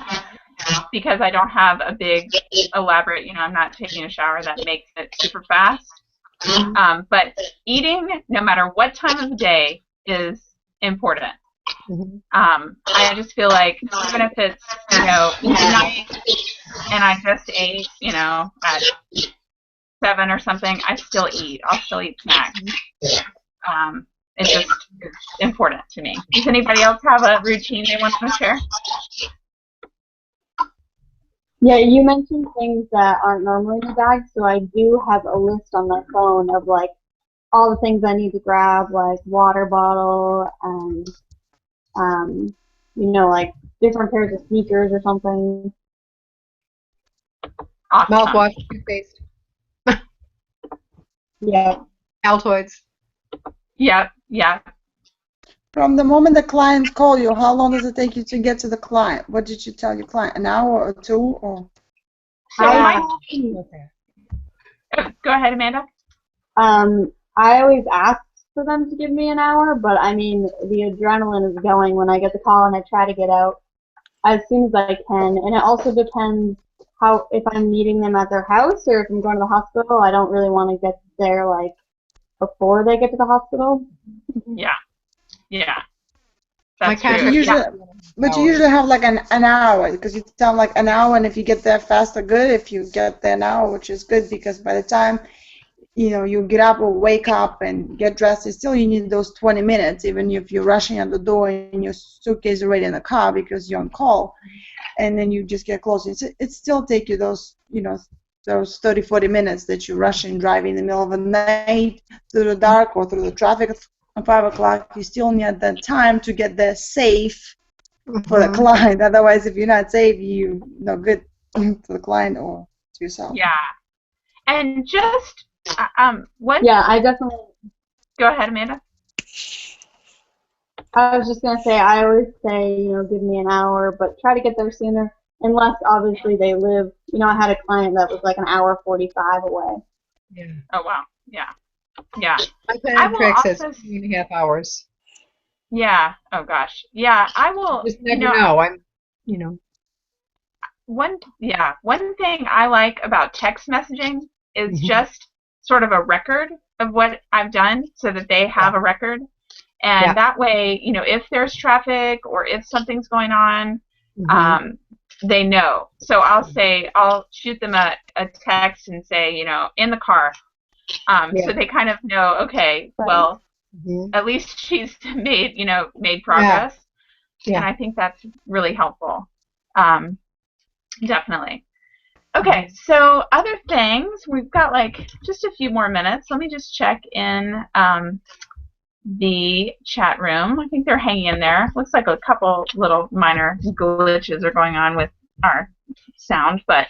because I don't have a big, elaborate, you know, I'm not taking a shower that makes it super fast. But eating, no matter what time of the day, is important. I just feel like even if it's, you know, midnight and I just ate, you know, at 7 or something, I still eat. I'll still eat snacks. It's just important to me. Does anybody else have a routine they want to share? Yeah, you mentioned things that aren't normally in the bag, so I do have a list on my phone of like all the things I need to grab, like water bottle and you know, like different pairs of sneakers or something. Awesome. Mouthwash, toothpaste, Yeah. Altoids. Yeah. From the moment the client call you, how long does it take you to get to the client? What did you tell your client? An hour or two? Or? So go ahead, Amanda. I always ask for them to give me an hour, but I mean, the adrenaline is going when I get the call and I try to get out as soon as I can. And it also depends if I'm meeting them at their house or if I'm going to the hospital. I don't really want to get there like before they get to the hospital. Yeah. My That's contract true. But you usually have like an hour, because you tell like an hour, and if you get there faster, good. If you get there an hour, which is good, because by the time you know you get up or wake up and get dressed, still you need those 20 minutes, even if you're rushing out the door and your suitcase is already in the car because you're on call, and then you just get close. It still take you those, you know, those 30, 40 minutes that you're rushing, driving in the middle of the night through the dark or through the traffic at 5 o'clock. You still need that time to get there safe for the client. Otherwise, if you're not safe, you're no good to the client or to yourself. Yeah. And just what? Yeah, I definitely. Go ahead, Amanda. I was just gonna say, I always say, you know, give me an hour, but try to get there sooner, unless obviously they live. You know, I had a client that was like an hour 45 away. Yeah. Oh wow. Yeah. My contract says 2.5 hours. Yeah. Oh gosh. Yeah. I will. Just never know. One thing I like about text messaging is just sort of a record of what I've done, so that they have a record, and that way, you know, if there's traffic or if something's going on, they know. So I'll shoot them a text and say, you know, in the car, so they kind of know. Okay, well, at least she's made progress, and I think that's really helpful. Definitely. Okay, so other things, we've got like just a few more minutes. Let me just check in the chat room. I think they're hanging in there. Looks like a couple little minor glitches are going on with our sound, but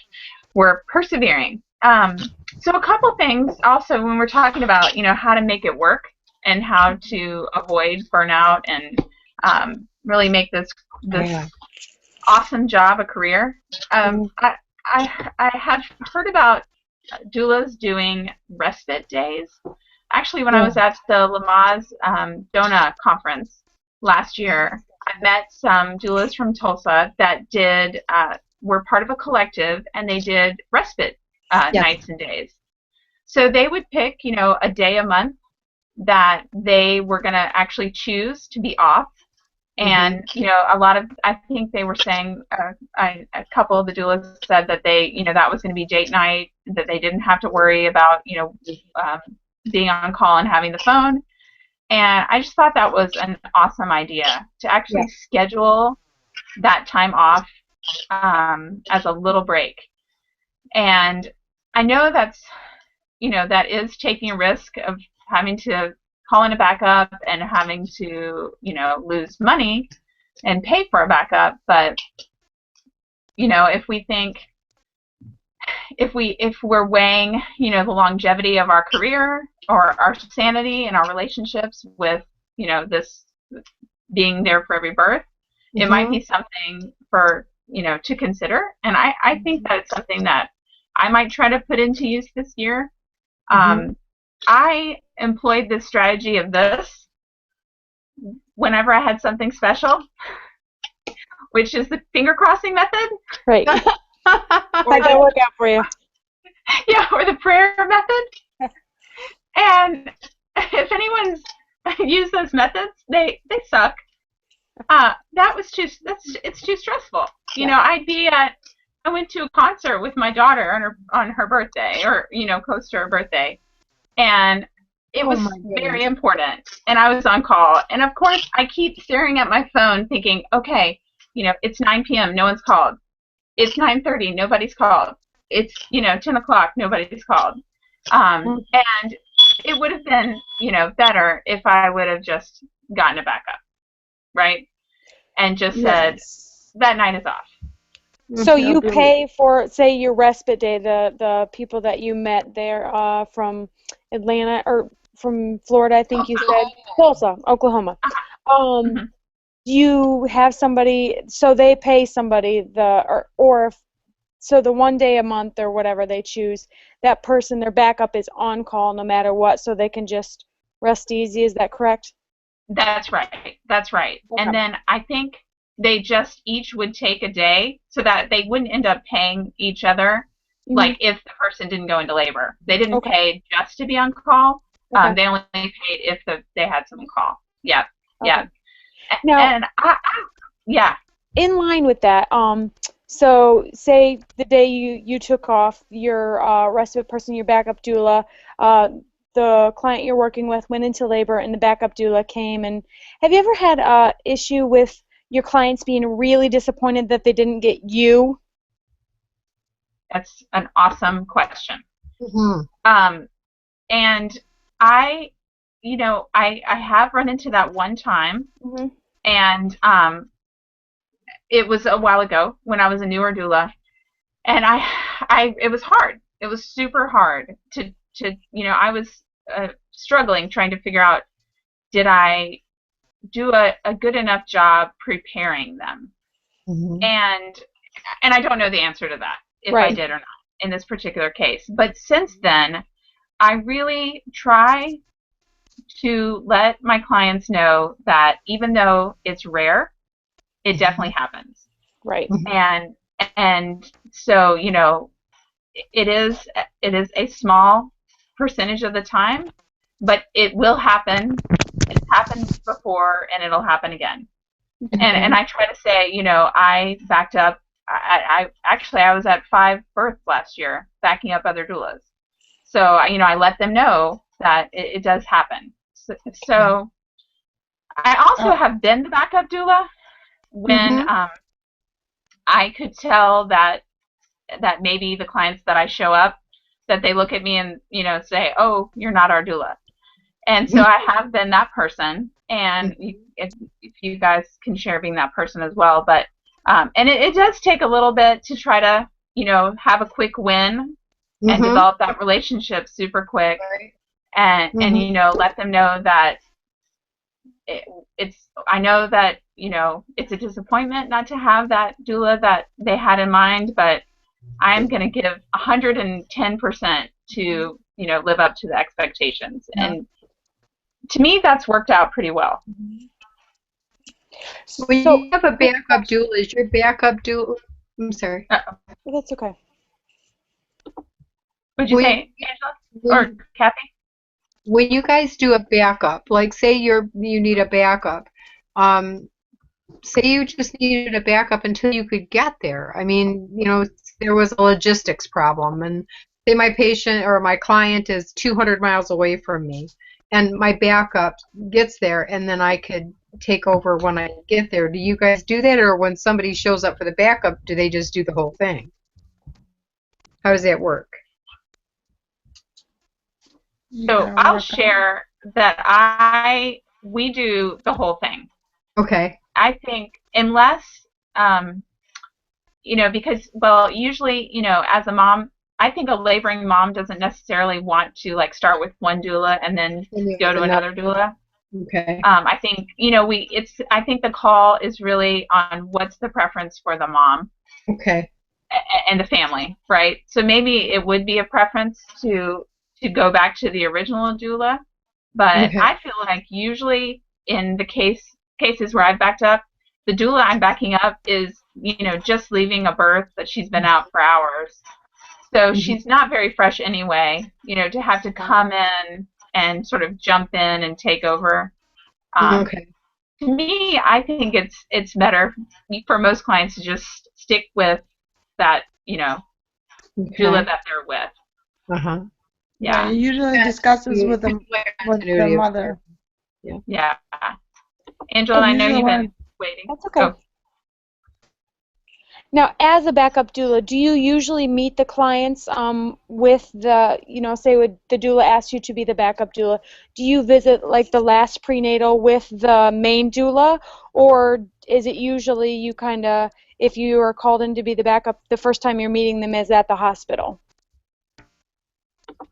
we're persevering. So a couple things also when we're talking about, you know, how to make it work and how to avoid burnout and really make this awesome job a career. I have heard about doulas doing respite days. Actually, when I was at the Lamaze DONA conference last year, I met some doulas from Tulsa that were part of a collective, and they did respite nights and days. So they would pick, a day a month that they were going to actually choose to be off. And, I think they were saying, a couple of the doulas said that that was going to be date night, that they didn't have to worry about, being on call and having the phone. And I just thought that was an awesome idea to actually schedule that time off as a little break. And I know that is taking a risk of having to call in a backup and having to, lose money and pay for a backup. But, if we're weighing, the longevity of our career or our sanity and our relationships with, this being there for every birth, it might be something for, to consider. And I think that it's something that I might try to put into use this year. I employed this strategy of this whenever I had something special, which is the finger crossing method. Right. How'd that work out for you? Yeah, or the prayer method. And if anyone's used those methods, they suck. It's too stressful. I went to a concert with my daughter on her birthday, or close to her birthday, and it was very important, and I was on call, and of course I keep staring at my phone thinking, okay, it's 9 p.m. no one's called. It's 9:30, nobody's called. It's 10 o'clock, nobody's called. And it would have been better if I would have just gotten a backup, right? And just said that night is off. So you pay for, say, your respite day, the people that you met there from Atlanta or from Florida, I think you said, Tulsa, Oklahoma. You have somebody, so they pay somebody so the one day a month or whatever they choose, that person, their backup is on call no matter what, so they can just rest easy. Is that correct? That's right. Okay. And then I think they just each would take a day so that they wouldn't end up paying each other, like if the person didn't go into labor. They didn't pay just to be on call. They only paid if they had someone call. Yeah. Now, and in line with that, so say the day you took off, your respite person, your backup doula, the client you're working with went into labor and the backup doula came. And have you ever had an issue with your clients being really disappointed that they didn't get you? That's an awesome question. And I have run into that one time, and it was a while ago when I was a newer doula, and it was hard. It was super hard to I was struggling trying to figure out, did I do a good enough job preparing them? And I don't know the answer to that, if I did or not in this particular case. But since then, I really try to let my clients know that even though it's rare, it definitely happens. Right. And so, it is a small percentage of the time, but it will happen. It's happened before, and it'll happen again. And I try to say, I backed up. I was at 5 births last year, backing up other doulas. So, I let them know that it does happen. So I also have been the backup doula when I could tell that maybe the clients that I show up, that they look at me and, say, oh, you're not our doula. And so I have been that person, and if you guys can share being that person as well. But and it does take a little bit to try to, have a quick win and develop that relationship super quick, and let them know that I know that it's a disappointment not to have that doula that they had in mind, but I'm going to give 110% to, live up to the expectations. Yeah. And to me, that's worked out pretty well. When So- you have a backup doula, is your backup doula? I'm sorry. That's okay. Would you When- say, Angela? Or Kathy? When you guys do a backup, like say you need a backup, say you just needed a backup until you could get there. I mean, there was a logistics problem, and say my patient or my client is 200 miles away from me, and my backup gets there, and then I could take over when I get there. Do you guys do that, or when somebody shows up for the backup, do they just do the whole thing? How does that work? So I'll share that we do the whole thing. Okay. I think unless, because, well, usually, as a mom, I think a laboring mom doesn't necessarily want to like start with one doula and then go to another doula. Okay. I think, I think the call is really on what's the preference for the mom. Okay. And the family, right? So maybe it would be a preference to go back to the original doula, but Okay. I feel like usually in the cases where I've backed up, the doula I'm backing up is, just leaving a birth that she's been out for hours. So she's not very fresh anyway, to have to come in and sort of jump in and take over. Okay. To me, I think it's better for most clients to just stick with that, doula that they're with. Uh-huh. Yeah. You usually discusses with the mother. Yeah. Angela, I know you've been waiting. That's okay. Oh. Now, as a backup doula, do you usually meet the clients with the, say the doula asks you to be the backup doula, do you visit like the last prenatal with the main doula, or is it usually you kind of, if you are called in to be the backup, the first time you're meeting them is at the hospital?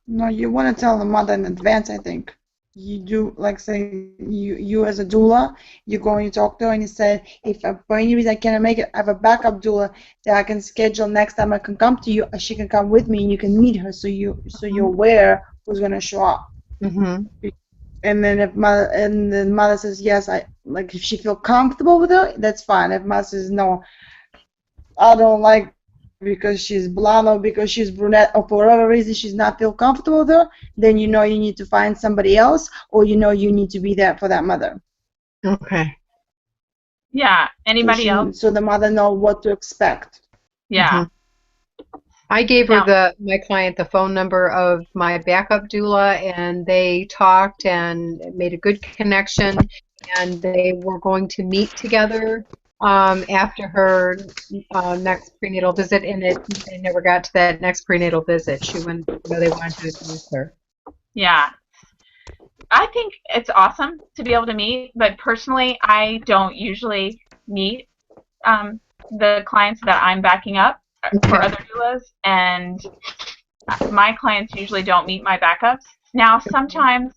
No, you want to tell the mother in advance, I think. You do, like, say, you as a doula, you go and you talk to her and you say, if for any reason I cannot make it, I have a backup doula that I can schedule next time I can come to you, she can come with me and you can meet her so you're aware who's going to show up. Mm-hmm. And then if the mother says yes, if she feel comfortable with her, that's fine. If mother says no, I don't like because she's blonde or because she's brunette or for whatever reason she's not feel comfortable with her, then you need to find somebody else, or you need to be there for that mother. Okay. Yeah. Anybody else? So the mother know what to expect. Yeah. Mm-hmm. I gave her my client the phone number of my backup doula, and they talked and made a good connection, and they were going to meet together after her next prenatal visit, and they never got to that next prenatal visit. She went, they wanted to use her. Yeah. I think it's awesome to be able to meet, but personally, I don't usually meet the clients that I'm backing up for other doulas, and my clients usually don't meet my backups. Now, sometimes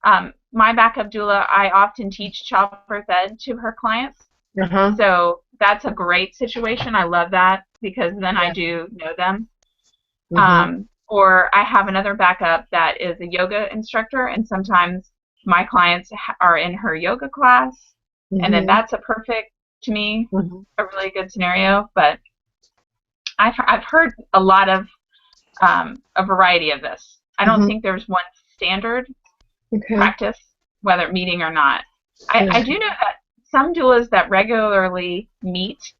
my backup doula, I often teach childbirth ed to her clients. Uh-huh. So that's a great situation. I love that because then I do know them. Mm-hmm. Or I have another backup that is a yoga instructor, and sometimes my clients are in her yoga class, and then that's a perfect, to me, a really good scenario. But I've heard a lot of a variety of this. I don't think there's one standard practice, whether meeting or not. I do know that some doulas that regularly meet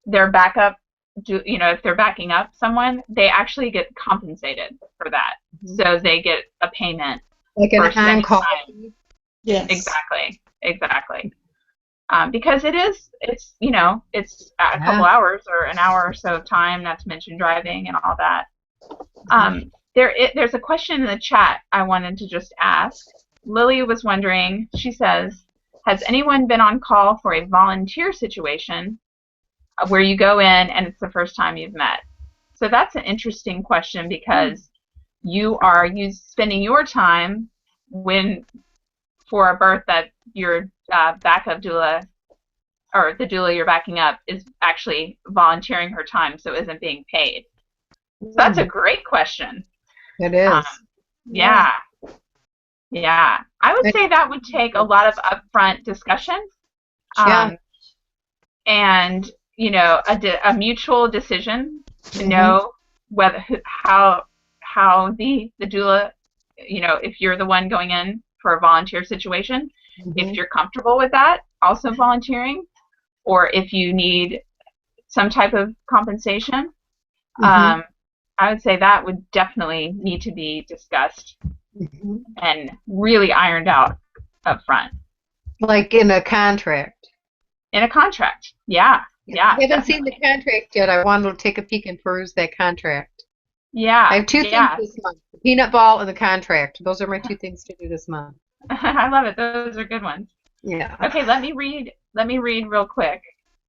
their backup, if they're backing up someone, they actually get compensated for that. So they get a payment. Like an on-call. Yes. Exactly. Because it's a couple hours or an hour or so of time, not to mention driving and all that. There's a question in the chat I wanted to just ask. Lily was wondering, she says, has anyone been on call for a volunteer situation where you go in and it's the first time you've met? So that's an interesting question because you are spending your time for a birth that your backup doula or the doula you're backing up is actually volunteering her time, so isn't being paid? So that's a great question. It is. Yeah. Yeah. I would say that would take a lot of upfront discussion. And, you know, a mutual decision to know whether how the doula, you know, if you're the one going in for a volunteer situation, if you're comfortable with that, also volunteering, or if you need some type of compensation. I would say that would definitely need to be discussed and really ironed out up front. Like in a contract. In a contract, yeah. I haven't seen the contract yet. I wanted to take a peek and peruse that contract. Yeah. I have two things this month: the peanut ball and the contract. Those are my two things to do this month. I love it. Those are good ones. Yeah. Okay, let me read real quick.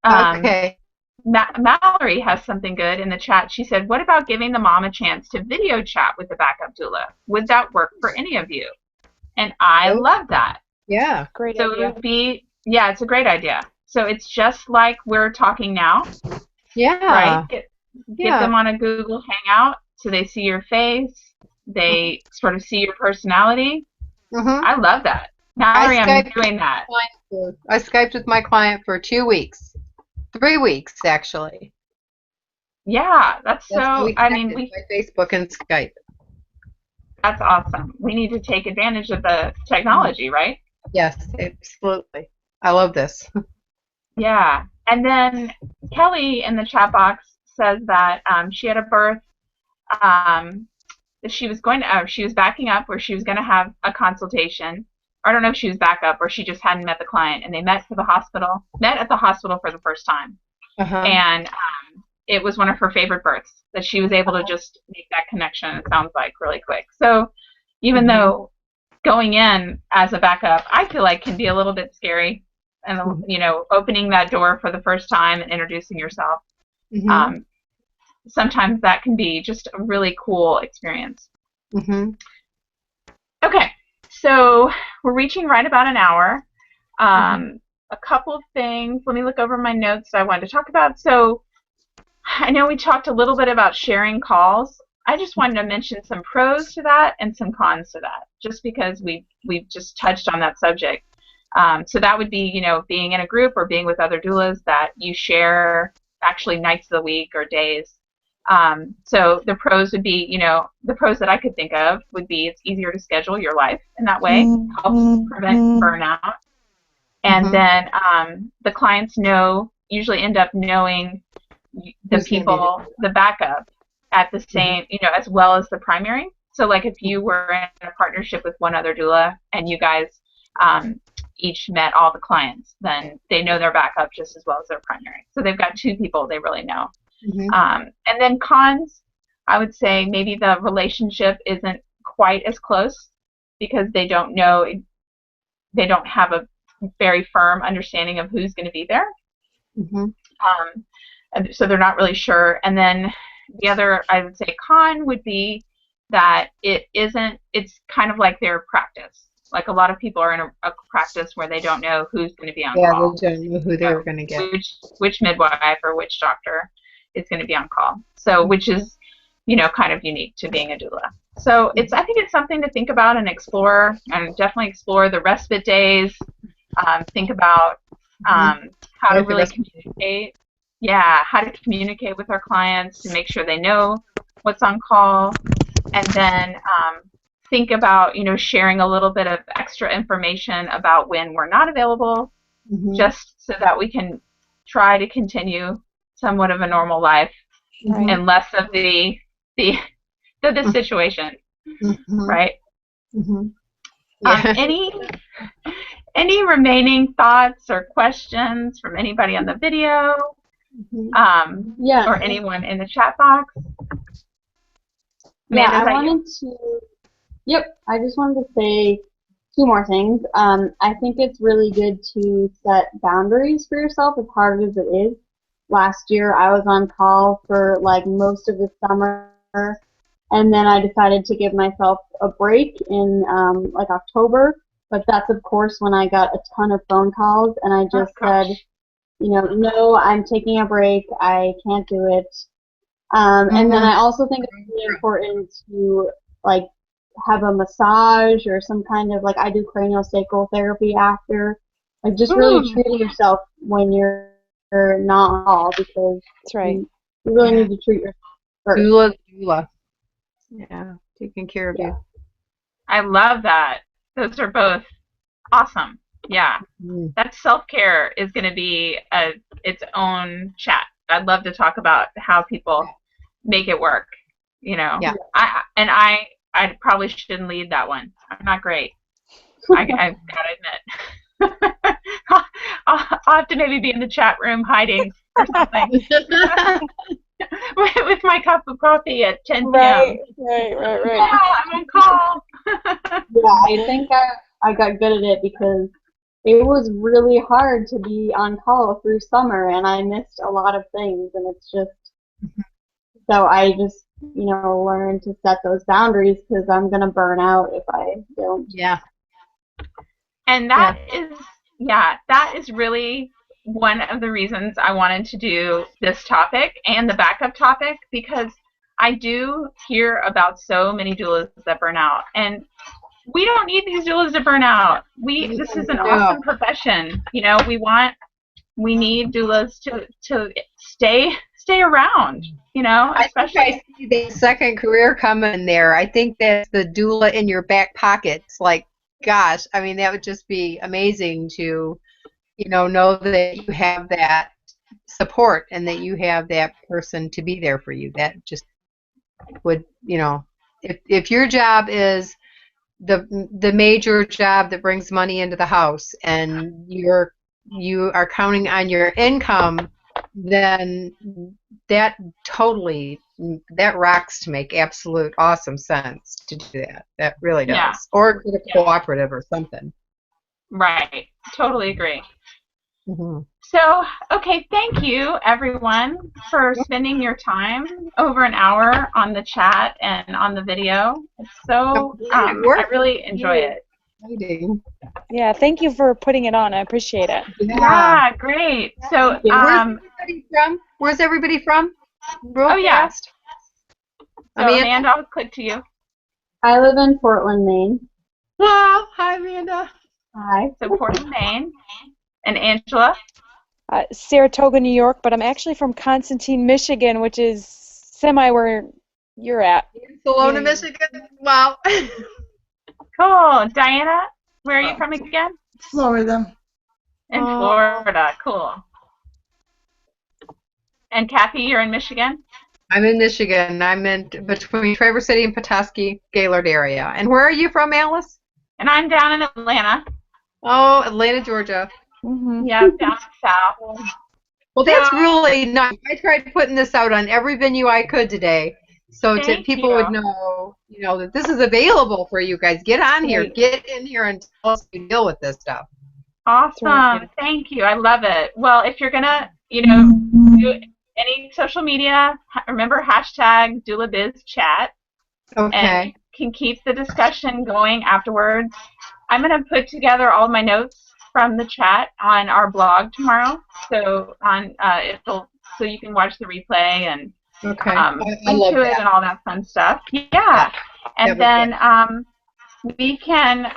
Okay. Mallory has something good in the chat. She said, "What about giving the mom a chance to video chat with the backup doula? Would that work for any of you?" And I love that. Yeah. Great So idea. it would be, yeah, it's a great idea. So it's just like we're talking now. Yeah. Right? Get them on a Google Hangout so they see your face. They sort of see your personality. I love that. Mallory, I'm doing that. I Skyped with my client for 2 weeks. 3 weeks, actually. Yeah, that's so, I mean, by Facebook and Skype. That's awesome. We need to take advantage of the technology, right? Yes, absolutely. I love this. Yeah. And then Kelly in the chat box says that she had a birth. She was backing up, where she was going to have a consultation. I don't know if she was back up or she just hadn't met the client, and they met at the hospital for the first time. And it was one of her favorite births that she was able to just make that connection, it sounds like, really quick. So even though going in as a backup, I feel like can be a little bit scary, and you know, opening that door for the first time and introducing yourself, sometimes that can be just a really cool experience. Okay, so we're reaching right about an hour. A couple of things. Let me look over my notes that I wanted to talk about. So I know we talked a little bit about sharing calls. I just wanted to mention some pros to that and some cons to that, just because we've just touched on that subject. So that would be, you know, being in a group or being with other doulas that you share actually nights of the week or days. So the pros would be, you know, the pros that I could think of would be it's easier to schedule your life in that way, helps prevent burnout. And then the clients usually end up knowing the people, the backup at the same, you know, as well as the primary. So like if you were in a partnership with one other doula and you guys each met all the clients, then they know their backup just as well as their primary. So they've got two people they really know. And then cons, I would say maybe the relationship isn't quite as close because they don't have a very firm understanding of who's going to be there. And so they're not really sure. And then the other, I would say, con would be that it's kind of like their practice. Like a lot of people are in a practice where they don't know who's going to be on call. Yeah, they don't know who they're going to get. Which midwife or which doctor is going to be on call. So, which is, you know, kind of unique to being a doula. So I think it's something to think about and explore, and definitely explore the respite days. Think about how to really communicate. Yeah, how to communicate with our clients to make sure they know what's on call, and then think about, you know, sharing a little bit of extra information about when we're not available, just so that we can try to continue somewhat of a normal life and less of the situation, right? Any remaining thoughts or questions from anybody on the video? Or anyone in the chat box? I just wanted to say two more things. I think it's really good to set boundaries for yourself, as hard as it is. Last year I was on call for like most of the summer, and then I decided to give myself a break in like October, but that's of course when I got a ton of phone calls, and I just said, no, I'm taking a break. I can't do it. And then I also think it's really important to like have a massage or some kind of like I do craniosacral therapy after. Like just really treating yourself when you're not on call because That's right. you really need to treat yourself first. Doula. Yeah, taking care of you. I love that. Those are both awesome. Yeah. That self-care is going to be its own chat. I'd love to talk about how people make it work. Yeah. I probably shouldn't lead that one. I'm not great. I've got to admit. I'll have to maybe be in the chat room hiding or something with my cup of coffee at 10 p.m. Right. Yeah, I'm on call. Yeah, I think I got good at it because it was really hard to be on call through summer, and I missed a lot of things, and it's just so I just learned to set those boundaries because I'm gonna burn out if I don't. Yeah. And that is really one of the reasons I wanted to do this topic and the backup topic, because I do hear about so many doulas that burn out, and we don't need these doulas to burn out. This is an awesome profession. We need doulas to stay around. Especially. I think I see the second career coming there. I think that's the doula in your back pocket. It's like, gosh, I mean, that would just be amazing to, know that you have that support and that you have that person to be there for you. That just would, if your job is the major job that brings money into the house and you are counting on your income, then that rocks to make absolute awesome sense to do that. That really does. Yeah. Or get a cooperative or something. Right. Totally agree. Mm-hmm. So, okay, thank you, everyone, for spending your time over an hour on the chat and on the video. It's so, I really enjoy it. Yeah, thank you for putting it on. I appreciate it. Yeah, great. So, where's everybody from? Real fast. So, Amanda, I'll click to you. I live in Portland, Maine. Well, hi, Amanda. Hi. So, Portland, Maine. And Angela? Saratoga, New York, but I'm actually from Constantine, Michigan, which is semi where you're at. Salona, Michigan? Wow. Cool. Diana, where are you from again? Florida. In Florida. Cool. And Kathy, you're in Michigan? I'm in Michigan. I'm in between Traverse City and Petoskey, Gaylord area. And where are you from, Alice? And I'm down in Atlanta. Oh, Atlanta, Georgia. Mm-hmm. Yeah, down south. Well, that's really nice. I tried putting this out on every venue I could today, so people would know, that this is available for you guys. Get on here, get in here, and tell us how you deal with this stuff. Awesome. Thank you. I love it. Well, if you're gonna, do any social media, remember hashtag DoulaBizChat. Okay. And can keep the discussion going afterwards. I'm gonna put together all my notes from the chat on our blog tomorrow, so so you can watch the replay and link to it and all that fun stuff. Yeah, and then we can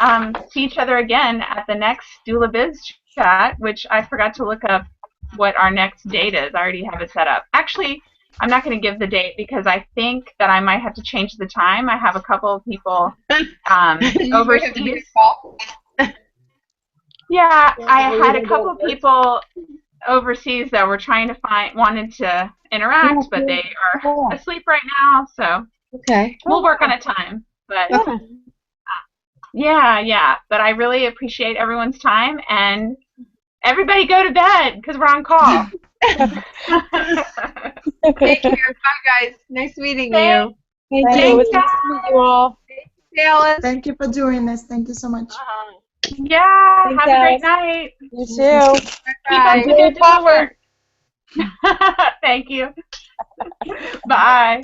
see each other again at the next Doula Biz chat, which I forgot to look up what our next date is. I already have it set up. Actually, I'm not going to give the date because I think that I might have to change the time. I have a couple of people overseas. Yeah, I had a couple of people overseas that were trying to wanted to interact, but they are asleep right now, so we'll work on a time. But yeah, but I really appreciate everyone's time, and everybody go to bed because we're on call. Take care. Bye, guys. Nice meeting you. Thank you. It was nice to meet you all. Alice. Thank you for doing this. Thank you so much. Yeah, Thanks, have a great night. You too. Keep up the good work. Thank you. Bye.